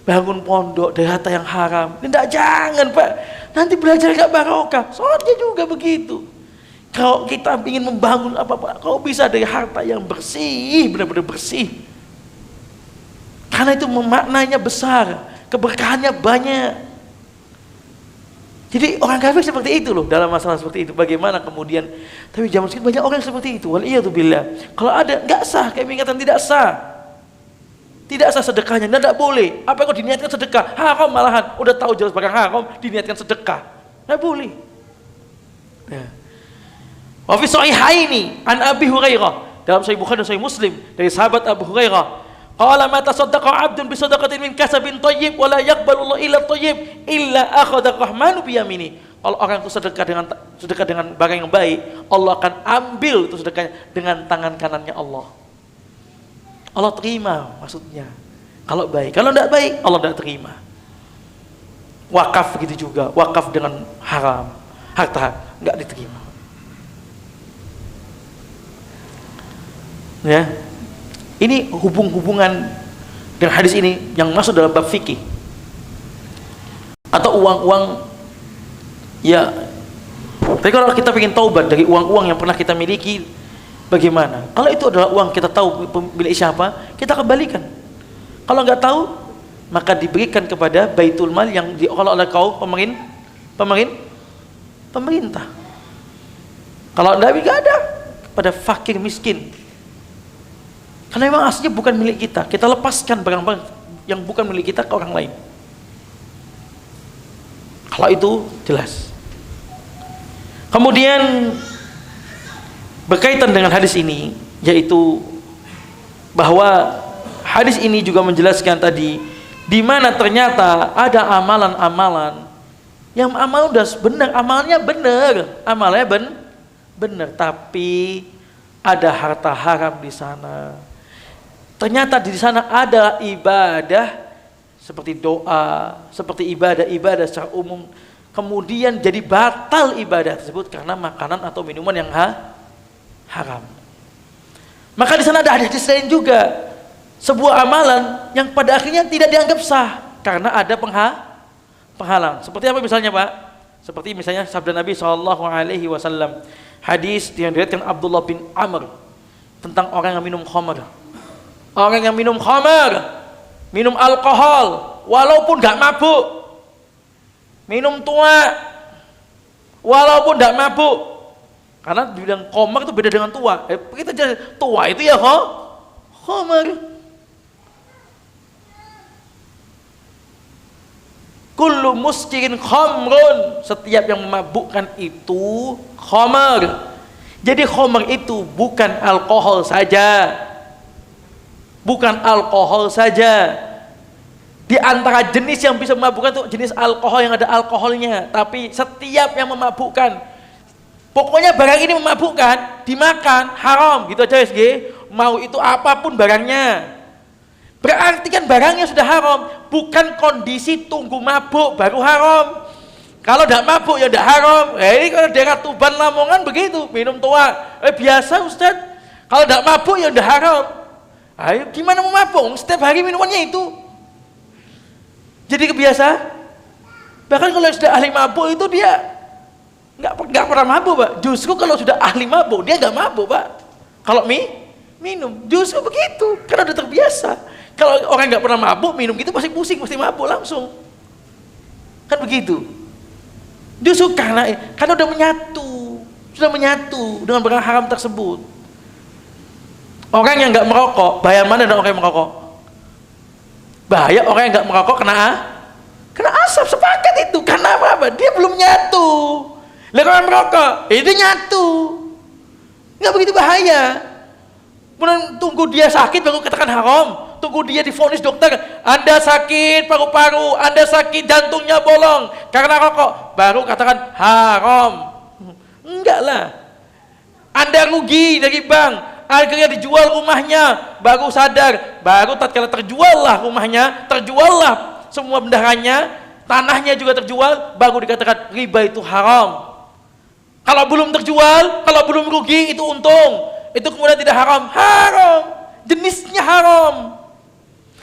bangun pondok dari harta yang haram. Tidak, jangan Pak, nanti belajar gak barokah. Sholatnya juga begitu. Kalau kita ingin membangun apa-apa, kalau bisa dari harta yang bersih, benar-benar bersih, karena itu maknanya besar, keberkahannya banyak. Jadi orang kafir seperti itu loh dalam masalah seperti itu. Bagaimana kemudian, tapi zaman sekarang banyak orang seperti itu. Waliyadzubillah. Kalau ada, nggak sah, kami katakan tidak sah. Tidak sah sedekahnya, tidak boleh. Apa kok diniatkan sedekah? Haram malahan. Udah tahu jelas barang haram, diniatkan sedekah. Tidak boleh. Wa fi sahihaini an Abi Hurairah, dalam Sahih Bukhari dan Sahih Muslim, dari sahabat Abu Hurairah, qala ma tasaddaqa 'abdun bi sadaqatin min kasabin thayyib wa la yaqbalu Allah illa thayyib illa akhadha rahmanu bi yamini. Kalau orang itu sedekah dengan barang yang baik, Allah akan ambil itu sedekahnya dengan tangan kanannya Allah. Allah terima maksudnya kalau baik. Kalau tidak baik, Allah tidak terima. Wakaf begitu juga, wakaf dengan haram, harta nggak diterima. Ya, ini hubungan dengan hadis ini yang masuk dalam bab fikih. Atau uang-uang, ya. Tapi kalau kita ingin taubat dari uang-uang yang pernah kita miliki, bagaimana? Kalau itu adalah uang kita tahu milik siapa, kita kembalikan. Kalau nggak tahu, maka diberikan kepada baitul mal yang diolah oleh kaum pemerintah. Kalau nggak ada, pada fakir miskin. Karena memang aslinya bukan milik kita. Kita lepaskan barang-barang yang bukan milik kita ke orang lain. Kalau itu jelas. Kemudian berkaitan dengan hadis ini, yaitu bahwa hadis ini juga menjelaskan tadi di mana ternyata ada amalan-amalan yang amal udah benar, amalnya benar, Benar, tapi ada harta haram di sana. Ternyata di sana ada ibadah seperti doa, seperti ibadah-ibadah secara umum. Kemudian jadi batal ibadah tersebut karena makanan atau minuman yang haram. Maka di sana ada hadis lain juga, sebuah amalan yang pada akhirnya tidak dianggap sah karena ada penghalang. Seperti apa misalnya, Pak? Seperti misalnya sabda Nabi SAW, hadis yang diriwayatkan Abdullah bin Amr tentang orang yang minum khamar. Orang yang minum khamar, minum alkohol, walaupun gak mabuk, minum tua, walaupun gak mabuk, karena dibilang khamar itu beda dengan tua. Kita jelas, tua itu ya khamar. Kullu muskirin khamrun, setiap yang memabukkan itu khamar. Jadi khamar itu bukan alkohol saja. Bukan alkohol saja. Di antara jenis yang bisa memabukkan itu jenis alkohol yang ada alkoholnya, tapi setiap yang memabukkan, pokoknya barang ini memabukkan, dimakan haram, gitu aja SG. Mau itu apapun barangnya. Berarti kan barangnya sudah haram, bukan kondisi tunggu mabuk baru haram. Kalau tidak mabuk ya tidak haram. Ini kalau daerah Tuban Lamongan begitu, minum tua. Biasa Ustaz. Kalau tidak mabuk ya tidak haram. Ayo gimana mau mabuk? Setiap hari minumannya itu. Jadi kebiasaan. Bahkan kalau sudah ahli mabuk itu dia nggak pernah mabuk, Pak. Justru kalau sudah ahli mabuk dia nggak mabuk, Pak. Kalau minum, justru begitu. Karena udah terbiasa. Kalau orang nggak pernah mabuk minum gitu pasti pusing, pasti mabuk langsung. Kan begitu. Justru karena udah menyatu dengan barang haram tersebut. Orang yang nggak merokok, bahaya mana dengan orang yang merokok? Bahaya orang yang nggak merokok kena asap, sepakat itu. Karena apa? Dia belum nyatu. Lah kalau merokok, itu nyatu. Nggak begitu bahaya. Kemudian tunggu dia sakit baru katakan haram. Tunggu dia divonis dokter, Anda sakit paru-paru, Anda sakit jantungnya bolong karena rokok, baru katakan haram. Enggak lah. Anda rugi dari bank, akhirnya dijual rumahnya, baru sadar, baru tatkala terjuallah rumahnya, terjuallah semua bendaharanya, tanahnya juga terjual, baru dikatakan riba itu haram. Kalau belum terjual, kalau belum rugi itu untung, itu kemudian tidak haram. Jenisnya haram.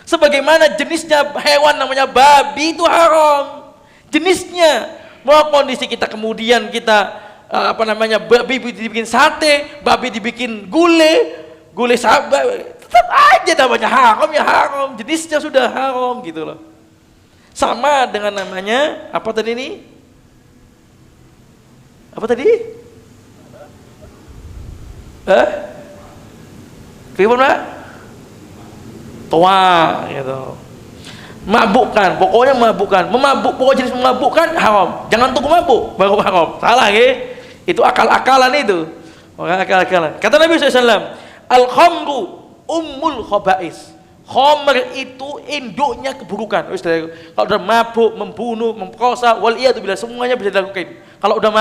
Sebagaimana jenisnya hewan namanya babi itu haram. Jenisnya. Mau kondisi kita kemudian kita babi dibikin sate, babi dibikin gule sabar, tetap aja namanya haram ya haram. Jenisnya sudah haram gitu loh. Sama dengan namanya apa tadi ini? Apa tadi? Firman Pak? Tua gitu. Mabukkan, pokoknya mabukkan. Pokoknya jenis memabukkan haram. Jangan tunggu mabuk baru haram. Salah ya? Itu akal-akalan itu. Akal-akalan. Kata Nabi SAW, al-khamru ummul khaba'is. Khamr itu induknya keburukan. Kalau udah mabuk, membunuh, memperkosa, waliyadzubillah, semuanya bisa dilakukan. Kalau udah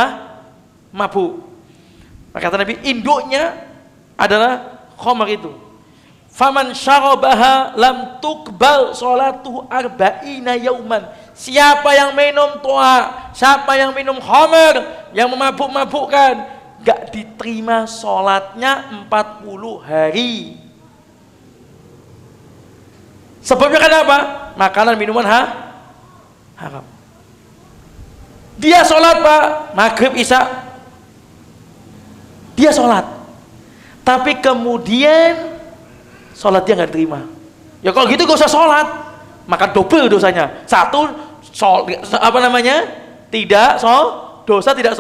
mabuk. Maka kata Nabi, induknya adalah khamr itu. Faman syarabaha lam tuqbal sholatuhu arba'ina yauman. Siapa yang minum tua, siapa yang minum khamr, yang memabuk-mabukkan, gak diterima sholatnya 40 hari. Sebabnya kenapa? Makanan minuman haram. Dia sholat Pak, maghrib isya, dia sholat, tapi kemudian sholatnya nggak diterima. Ya kalau gitu gak usah sholat, maka double dosanya. Satu, dosa tidak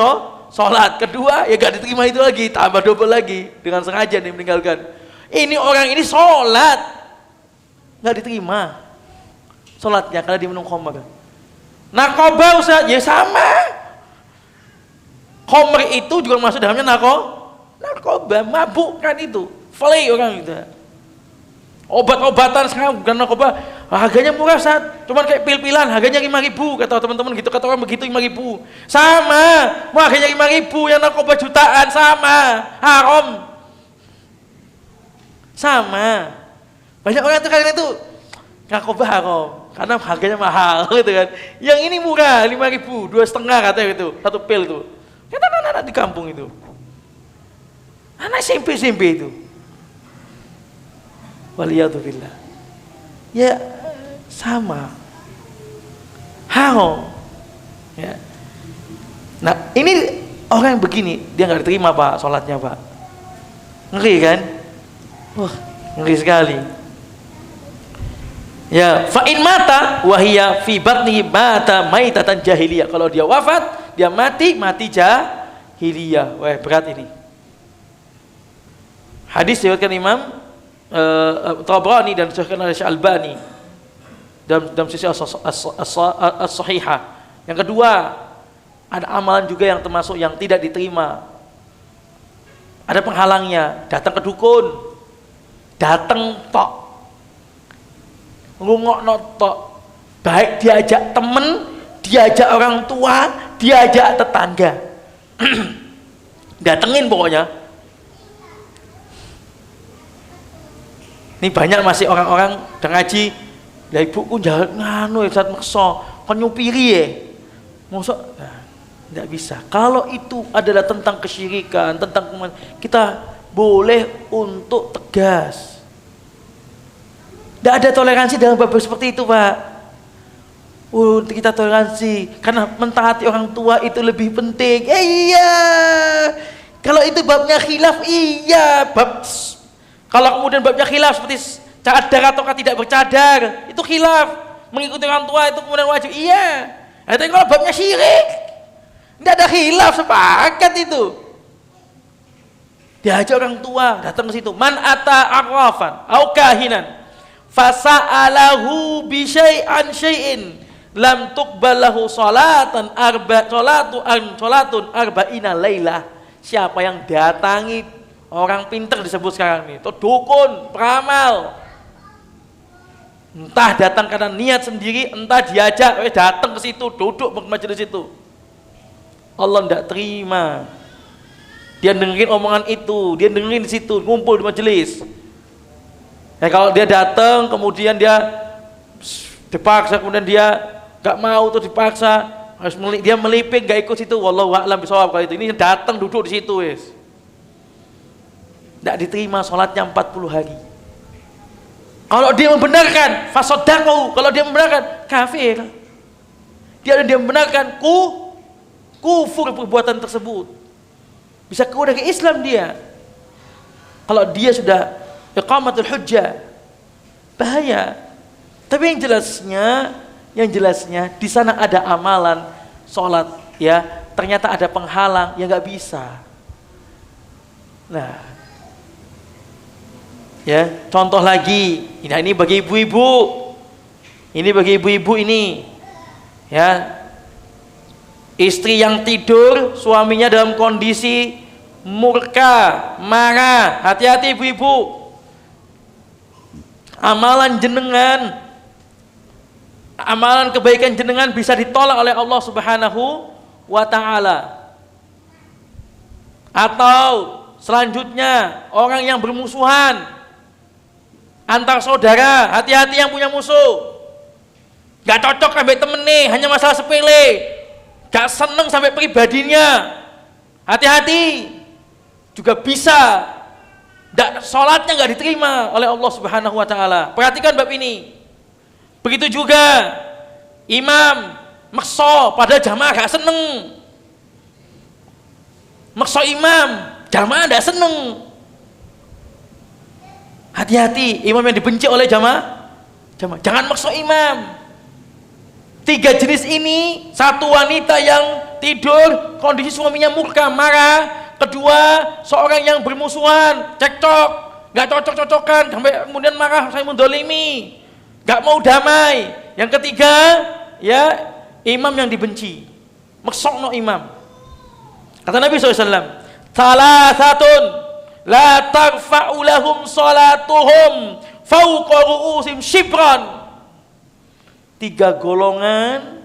sholat. Kedua, ya gak diterima itu lagi, tambah double lagi dengan sengaja nih meninggalkan. Ini orang ini sholat nggak diterima sholatnya karena dia minum khamr. Narkoba Ustaz, ya sama. Khamr itu juga masuk dalamnya narkoba, mabuk kan itu, play orang itu. Obat-obatan sekarang bukan narkoba, harganya murah Ustaz, cuman kayak pil-pilan, harganya 5.000, kata teman-teman gitu, kata orang begitu 5.000. Sama, mau harganya 5.000 yang narkoba jutaan sama, haram. Sama. Banyak orang tuh kadang itu narkoba haram karena harganya mahal gitu kan. Yang ini murah 5.000, 2,5 katanya gitu, satu pil itu. Kita anak-anak di kampung itu. Anak SMP itu. Waliyadzubillah. Ya sama. Haram. Ya. Nah, ini orang yang begini, dia nggak diterima Pak sholatnya Pak. Ngeri kan? Wah, ngeri sekali. Ya, fa in mata wahia fi batnihi mata maitatan jahiliyah. Kalau dia wafat, dia mati jahiliyah. Wah, berat ini. Hadis diriwayatkan Imam Tabrani dan disahihkan oleh Syalbani dalam sisi as-sahihah. Yang kedua, ada amalan juga yang termasuk yang tidak diterima. Ada penghalangnya, datang ke dukun, datang tok, ngungokno tok, baik diajak temen, diajak orang tua, diajak tetangga, datengin pokoknya. Ini banyak masih orang-orang udah ngaji, ya ibuku jalan nganu ya saat makso, kan nyupiri ya, masa, nah, tidak bisa. Kalau itu adalah tentang kesyirikan, tentang kita boleh untuk tegas. Tidak ada toleransi dalam bab seperti itu Pak. Kita toleransi karena mentaati orang tua itu lebih penting. Iya. Kalau itu babnya khilaf, iya bab. Kalau kemudian babnya khilaf seperti cadar atau tidak bercadar, itu khilaf. Mengikuti orang tua itu kemudian wajib, iya. Tapi kalau babnya syirik, tidak ada khilaf, sepakat itu. Diajak orang tua datang ke situ, man ata arrafan au kahinan fasa'alahu bi syai'an syai'in lam tuqbalahu salatun arba'ina lailah. Siapa yang datangi orang pintar disebut sekarang ini, itu dukun, peramal, entah datang karena niat sendiri, entah diajak, datang ke situ, duduk majelis itu, Allah tidak terima. Dia dengerin omongan itu, dia dengerin di situ, ngumpul di majelis. Ya kalau dia datang, kemudian dia dipaksa, kemudian dia nggak mau tuh dipaksa, harus dia meliping, nggak ikut situ, wallahu a'lam bishawab. Kalau itu, ini datang duduk di situ, wes. Tidak diterima sholatnya 40 hari. Kalau dia membenarkan, fasodaqahu, kalau dia membenarkan, kafir. Dia membenarkan kufur perbuatan tersebut. Bisa keluar dari Islam dia. Kalau dia sudah iqamatul hujjah, bahaya. Tapi yang jelasnya di sana ada amalan sholat, ya ternyata ada penghalang, ya nggak bisa. Nah, ya contoh lagi, ini bagi ibu-ibu, ini, ya istri yang tidur suaminya dalam kondisi murka, marah, hati-hati ibu-ibu. Amalan jenengan, amalan kebaikan jenengan bisa ditolak oleh Allah Subhanahu wa ta'ala. Atau selanjutnya orang yang bermusuhan antar saudara, hati-hati yang punya musuh. Gak cocok sampai temen nih, hanya masalah sepele, gak seneng sampai pribadinya, hati-hati. Juga bisa sholatnya gak diterima oleh Allah Subhanahu wa ta'ala. Perhatikan bab ini. Begitu juga imam makso pada jamaah gak seneng, makso imam, jamaah gak seneng. Hati-hati, imam yang dibenci oleh jamaah, jangan maksa imam. 3 jenis ini, satu wanita yang tidur kondisi suaminya murka, marah. Kedua, seorang yang bermusuhan, cekcok, gak cocok-cocokan, sampai kemudian marah, saya mendolimi, gak mau damai. Yang ketiga, ya imam yang dibenci, maksokno imam. Kata Nabi SAW, salah satun la tarfa'u lahum salatuhum fawqa ru'usim shibran. 3 golongan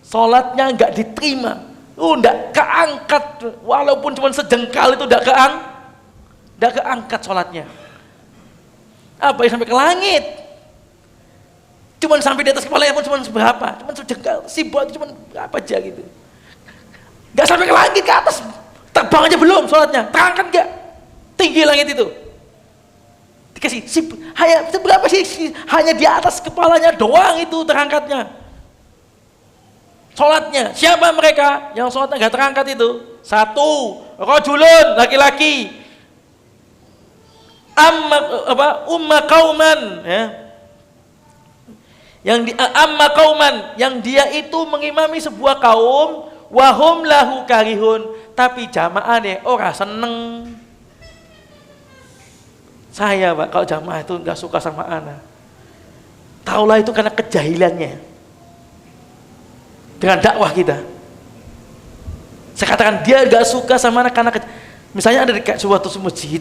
sholatnya nggak diterima, nggak keangkat, walaupun cuma sejengkal itu nggak keangkat sholatnya. Apa yang sampai ke langit? Cuman sampai di atas kepalanya pun cuma seberapa, cuma sejengkal, sibuk itu cuma berapa aja gitu. Nggak sampai ke langit, ke atas, terbang aja belum sholatnya, terangkat nggak? Tinggi langit itu. Dikasih, hanya seberapa sih? Hanya di atas kepalanya doang itu terangkatnya. Sholatnya, siapa mereka yang sholatnya nggak terangkat itu? 1, rajulun, laki-laki. Umma kauman, ya. Amma kauman, yang dia itu mengimami sebuah kaum, wahum lahu karihun, tapi jamaah deh orang seneng. Saya Pak, kalau jamaah itu nggak suka sama ana. Taulah itu karena kejahilannya dengan dakwah kita. Saya katakan dia nggak suka sama ana karena misalnya ada di suatu masjid,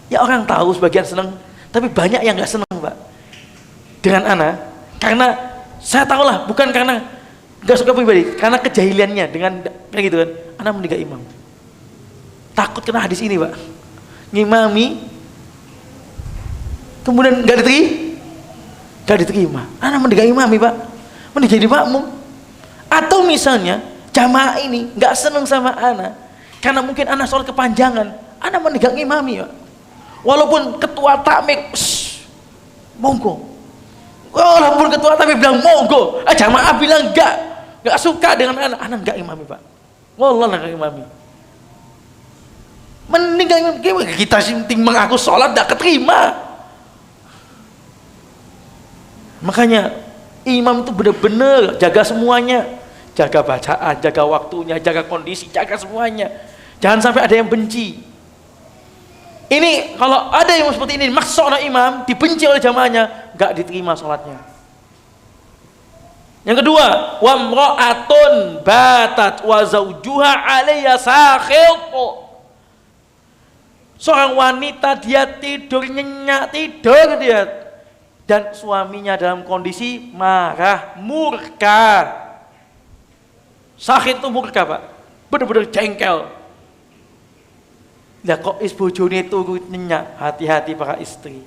ya orang tahu sebagian senang, tapi banyak yang nggak senang Pak dengan ana, karena saya tahulah bukan karena nggak suka pribadi, karena kejahilannya dengan kayak gitu kan. Ana meninggal imam, takut kena hadis ini Pak, ngimami kemudian nggak diterima. Ana meninggal imami Pak, mending jadi makmum. Atau misalnya jamaah ini nggak senang sama ana karena mungkin ana sholat kepanjangan, ana meninggal imami Pak. Walaupun ketua takmir monggo, walaupun ketua takmir bilang monggo, jamaah bilang nggak suka dengan ana nggak imami Pak. Wallah nggak imami. Meninggal imami kita sinting mengaku sholat nggak keterima. Makanya imam itu benar-benar jaga semuanya, jaga bacaan, jaga waktunya, jaga kondisi, jaga semuanya. Jangan sampai ada yang benci. Ini kalau ada yang seperti ini, maksa oleh imam, dibenci oleh jamaahnya, nggak diterima sholatnya. Yang kedua, wa mra'atun batat wa zawjuha 'alayha sakhit. Seorang wanita dia tidur nyenyak, tidur dia, dan suaminya dalam kondisi marah, murka. Sakhit itu murka Pak, benar-benar jengkel. Nah kok bojone itu nyenyak, hati-hati para istri,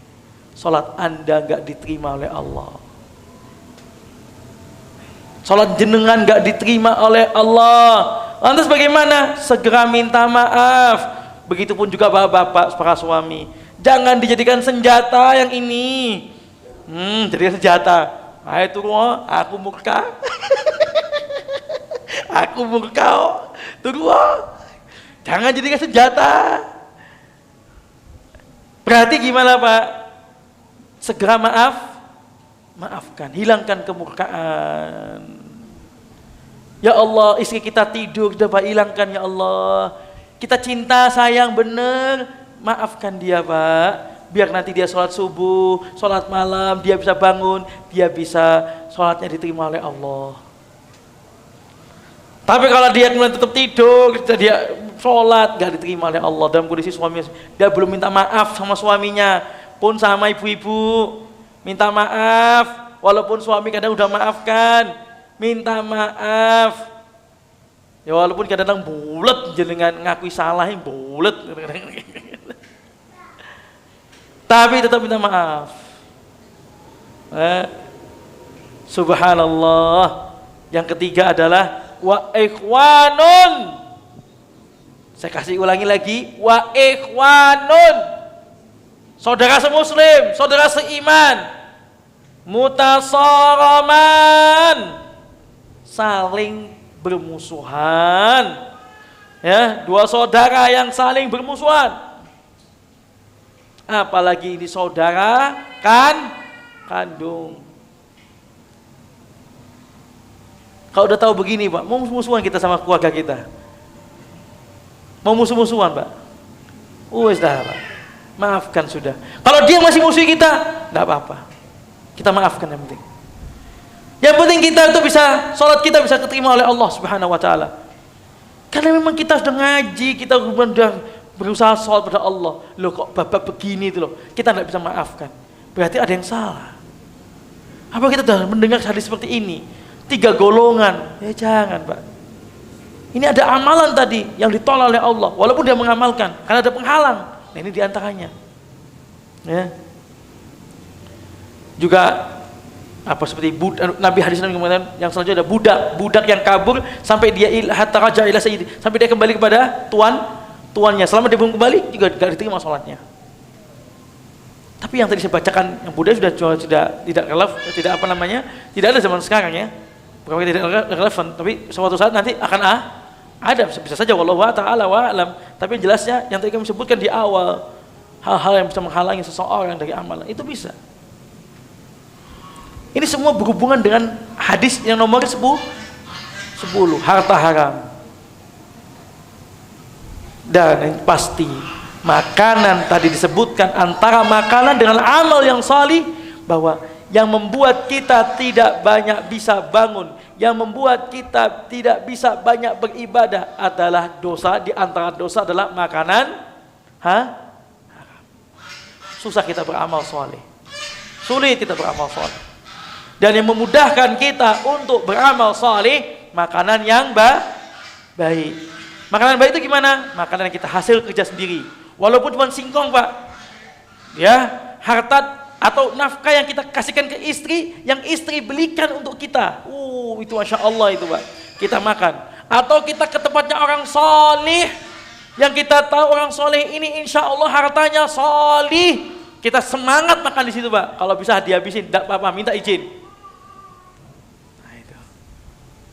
sholat anda nggak diterima oleh Allah, sholat jenengan nggak diterima oleh Allah. Lantas bagaimana? Segera minta maaf. Begitupun juga bapak-bapak, para suami, jangan dijadikan senjata yang ini. Jadi senjata. Itu aku murka. Aku murka. Tunggu. Jangan jadikan senjata. Berarti gimana Pak? Segera maafkan, hilangkan kemurkaan. Ya Allah, istri kita tidur, dapat hilangkan ya Allah. Kita cinta sayang bener, maafkan dia Pak. Biar nanti dia sholat subuh, sholat malam, dia bisa bangun, dia bisa sholatnya diterima oleh Allah. Tapi kalau dia kemudian tetap tidur, dia sholat gak diterima oleh Allah dalam kondisi suaminya, dia belum minta maaf sama suaminya, pun sama ibu-ibu, minta maaf, walaupun suami kadang udah maafkan, minta maaf. Ya walaupun kadang-kadang bulet, jenengan ngakui salah, bulet. Tapi tetap minta maaf. Subhanallah. Yang ketiga adalah wa ikhwanun. Saya kasih ulangi lagi, wa ikhwanun. Saudara semuslim, saudara seiman. Mutasaraman. Saling bermusuhan. Ya, dua saudara yang saling bermusuhan. Apalagi ini saudara kandung. Kalau udah tahu begini Pak, mau musuhan kita sama keluarga kita, mau musuh-musuhan Pak, wes dah Pak, maafkan sudah. Kalau dia masih musuh kita, enggak apa-apa, kita maafkan yang penting. Yang penting kita itu bisa, sholat kita bisa diterima oleh Allah Subhanahu Wa Taala. Karena memang kita sudah ngaji, kita sudah berusaha sholat pada Allah. Loh kok babak begini itu loh, kita tidak bisa maafkan, berarti ada yang salah. Apa kita sudah mendengar hadis seperti ini? 3 golongan. Ya jangan, Pak. Ini ada amalan tadi yang ditolak oleh Allah, walaupun dia mengamalkan, karena ada penghalang. Nah, ini diantaranya. Ya. Juga apa seperti Nabi hadis Nabi kemudian yang selanjutnya ada budak yang kabur sampai dia hatta raja ila sayyidi, sampai dia kembali kepada tuannya. Selama dia belum kembali juga tidak diterima salatnya. Tapi yang tadi saya bacakan yang budak sudah tidak relevan, tidak ada zaman sekarang ya. Bukan tidak relevan, tapi suatu saat nanti akan ada, bisa saja wallahu ta'ala wa alam. Tapi jelasnya yang tadi kami sebutkan di awal, hal-hal yang bisa menghalangi seseorang dari amalan itu bisa. Ini semua berhubungan dengan hadis yang nomor 10, harta haram. Dan yang pasti makanan tadi disebutkan antara makanan dengan amal yang salih, bahwa yang membuat kita tidak banyak bisa bangun, yang membuat kita tidak bisa banyak beribadah adalah dosa. Di antara dosa adalah makanan haram. Susah kita beramal saleh, sulit kita beramal saleh. Dan yang memudahkan kita untuk beramal saleh, makanan yang baik. Makanan baik itu gimana? Makanan yang kita hasil kerja sendiri, walaupun cuma singkong, Pak. Ya, harta atau nafkah yang kita kasihkan ke istri, yang istri belikan untuk kita. Itu masya Allah itu, Pak. Kita makan. Atau kita ke tempatnya orang saleh, yang kita tahu orang saleh ini insya Allah hartanya saleh, kita semangat makan di situ, Pak. Kalau bisa dihabisin, tidak apa-apa, minta izin.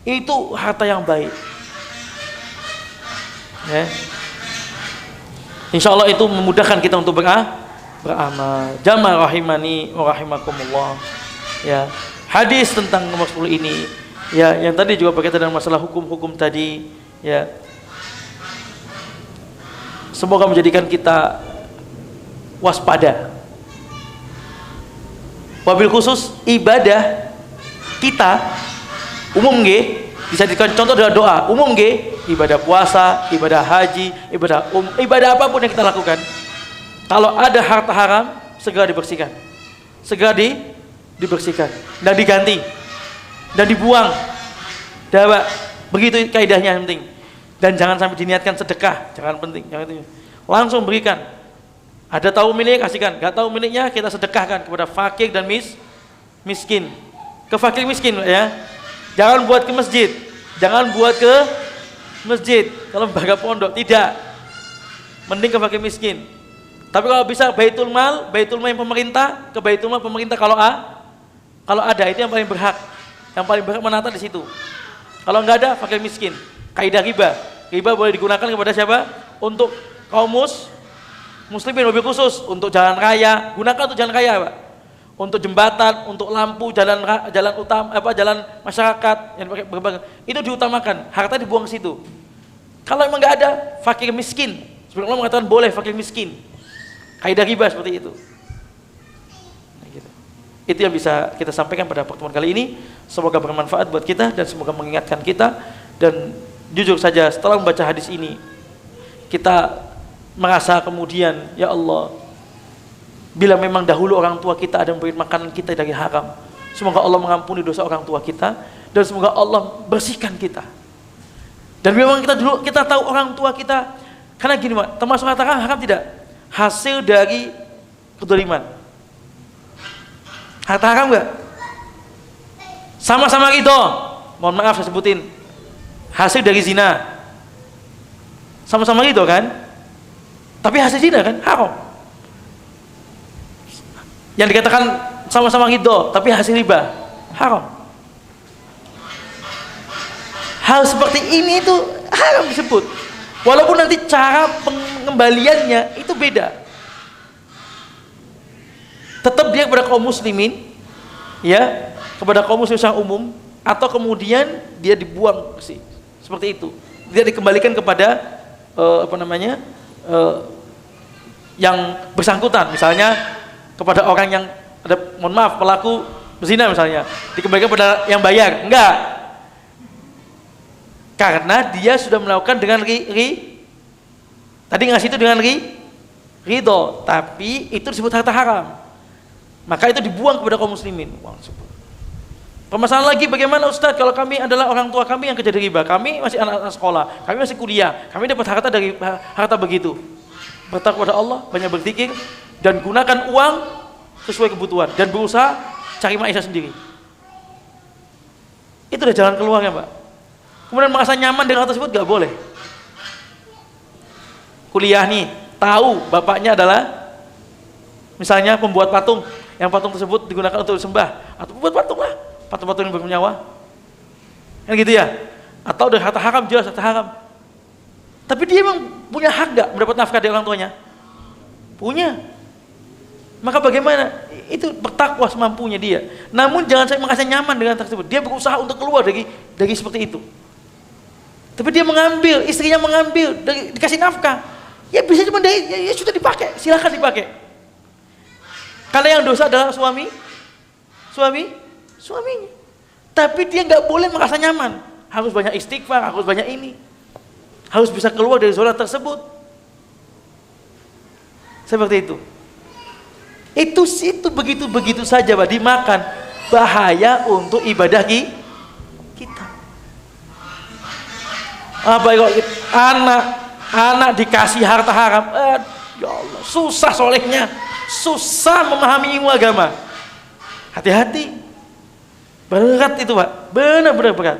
Itu harta yang baik. Ya. Insya Allah itu memudahkan kita untuk beramal. Jamaah rahimani wa rahimakumullah. Ya, hadis tentang nomor 10 ini, ya, yang tadi juga berkaitan dengan masalah hukum-hukum tadi, ya. Semoga menjadikan kita waspada. Wabil khusus ibadah kita umum nggih, bisa dijadikan contoh adalah doa umum nggih, ibadah puasa, ibadah haji, ibadah apapun yang kita lakukan. Kalau ada harta haram, segera dibersihkan. Segera dibersihkan dan diganti dan dibuang. Dah, begitu kaidahnya yang penting. Dan jangan sampai diniatkan sedekah, jangan penting, jangan itu. Langsung berikan. Ada tahu miliknya kasihkan, enggak tahu miliknya kita sedekahkan kepada fakir dan miskin. Ke fakir miskin ya. Jangan buat ke masjid, jangan buat ke masjid kalau lembaga pondok, tidak. Mending ke fakir miskin. Tapi kalau bisa baitul mal yang pemerintah, ke baitul mal pemerintah kalau ada, itu yang paling berhak. Yang paling berhak menata di situ. Kalau enggak ada, fakir miskin. Kaidah riba boleh digunakan kepada siapa? Untuk kaum muslimin, lebih khusus untuk jalan raya, gunakan untuk jalan raya, Pak. Untuk jembatan, untuk lampu, jalan utama, jalan masyarakat yang berbagai, itu diutamakan. Harta dibuang ke situ. Kalau memang nggak ada, fakir miskin. Sebelum Allah mengatakan boleh fakir miskin. Kaidah riba seperti itu. Nah, gitu. Itu yang bisa kita sampaikan pada pertemuan kali ini. Semoga bermanfaat buat kita dan semoga mengingatkan kita. Dan jujur saja, setelah membaca hadis ini, kita merasa kemudian, ya Allah, bila memang dahulu orang tua kita ada memberi makanan kita dari haram, semoga Allah mengampuni dosa orang tua kita dan semoga Allah bersihkan kita. Dan memang kita tahu orang tua kita, karena gini, Pak, termasuk harta haram tidak? Hasil dari kedzaliman. Harta haram enggak? Sama-sama ridho. Mohon maaf saya sebutin. Hasil dari zina. Sama-sama ridho kan? Tapi hasil zina kan haram. Yang dikatakan sama-sama ridho, tapi hasil riba haram. Hal seperti ini itu haram disebut, walaupun nanti cara pengembaliannya itu beda. Tetap dia kepada kaum muslimin, ya, kepada kaum muslim secara umum, atau kemudian dia dibuang sih, seperti itu. Dia dikembalikan kepada yang bersangkutan, misalnya kepada orang yang ada, mohon maaf, pelaku berzina misalnya, dikembalikan kepada yang bayar. Enggak, karena dia sudah melakukan dengan tadi ngasih itu dengan ridho, tapi itu disebut harta haram, maka itu dibuang kepada kaum muslimin. Permasalahan lagi, bagaimana Ustaz kalau kami adalah orang tua kami yang kerja di riba, kami masih anak-anak sekolah, kami masih kuliah, kami dapat harta dari harta begitu. Bertakwa kepada Allah, banyak berzikir, dan gunakan uang sesuai kebutuhan, dan berusaha cari maisha sendiri. Itu udah jalan keluarnya, Pak. Kemudian merasa nyaman dengan hal tersebut, gak boleh. Kuliah nih, tahu bapaknya adalah misalnya pembuat patung, yang patung tersebut digunakan untuk disembah, atau pembuat patung lah, patung-patung yang bernyawa, kan gitu ya. Atau dari harta haram, jelas harta haram. Tapi dia memang punya hak gak mendapat nafkah dari orang tuanya? Punya. Maka bagaimana? Itu bertakwa semampunya dia. Namun jangan saya merasa nyaman dengan tersebut. Dia berusaha untuk keluar dari seperti itu. Tapi dia mengambil, istrinya mengambil, dikasih nafkah. Ya bisa cuma dari, ya sudah dipakai, silakan dipakai. Karena yang dosa adalah suaminya. Tapi dia nggak boleh merasa nyaman. Harus banyak istighfar, harus banyak ini. Harus bisa keluar dari zona tersebut. Seperti itu. Itu begitu saja, Pak, dimakan. Bahaya untuk ibadah kita. Apa kok anak dikasih harta haram, ya Allah, susah solehnya, susah memahami ilmu agama. Hati-hati, berat itu, Pak, benar-benar berat.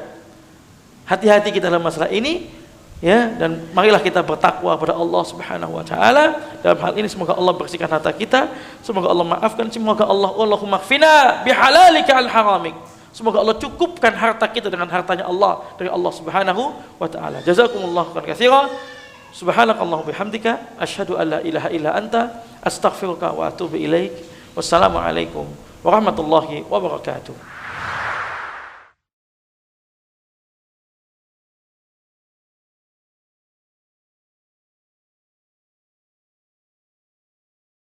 Hati-hati kita dalam masalah ini, ya, dan marilah kita bertakwa kepada Allah Subhanahu wa taala. Dalam hal ini semoga Allah bersihkan harta kita, semoga Allah maafkan, semoga Allahumma kfina bihalalika al haramik. Semoga Allah cukupkan harta kita dengan hartanya Allah dari Allah Subhanahu wa taala. Jazakumullahu khairan katsiran. Subhanakallahumma bihamdika asyhadu an la ilaha illa anta astaghfiruka wa atubu ilaik. Wassalamu alaikum warahmatullahi wabarakatuh.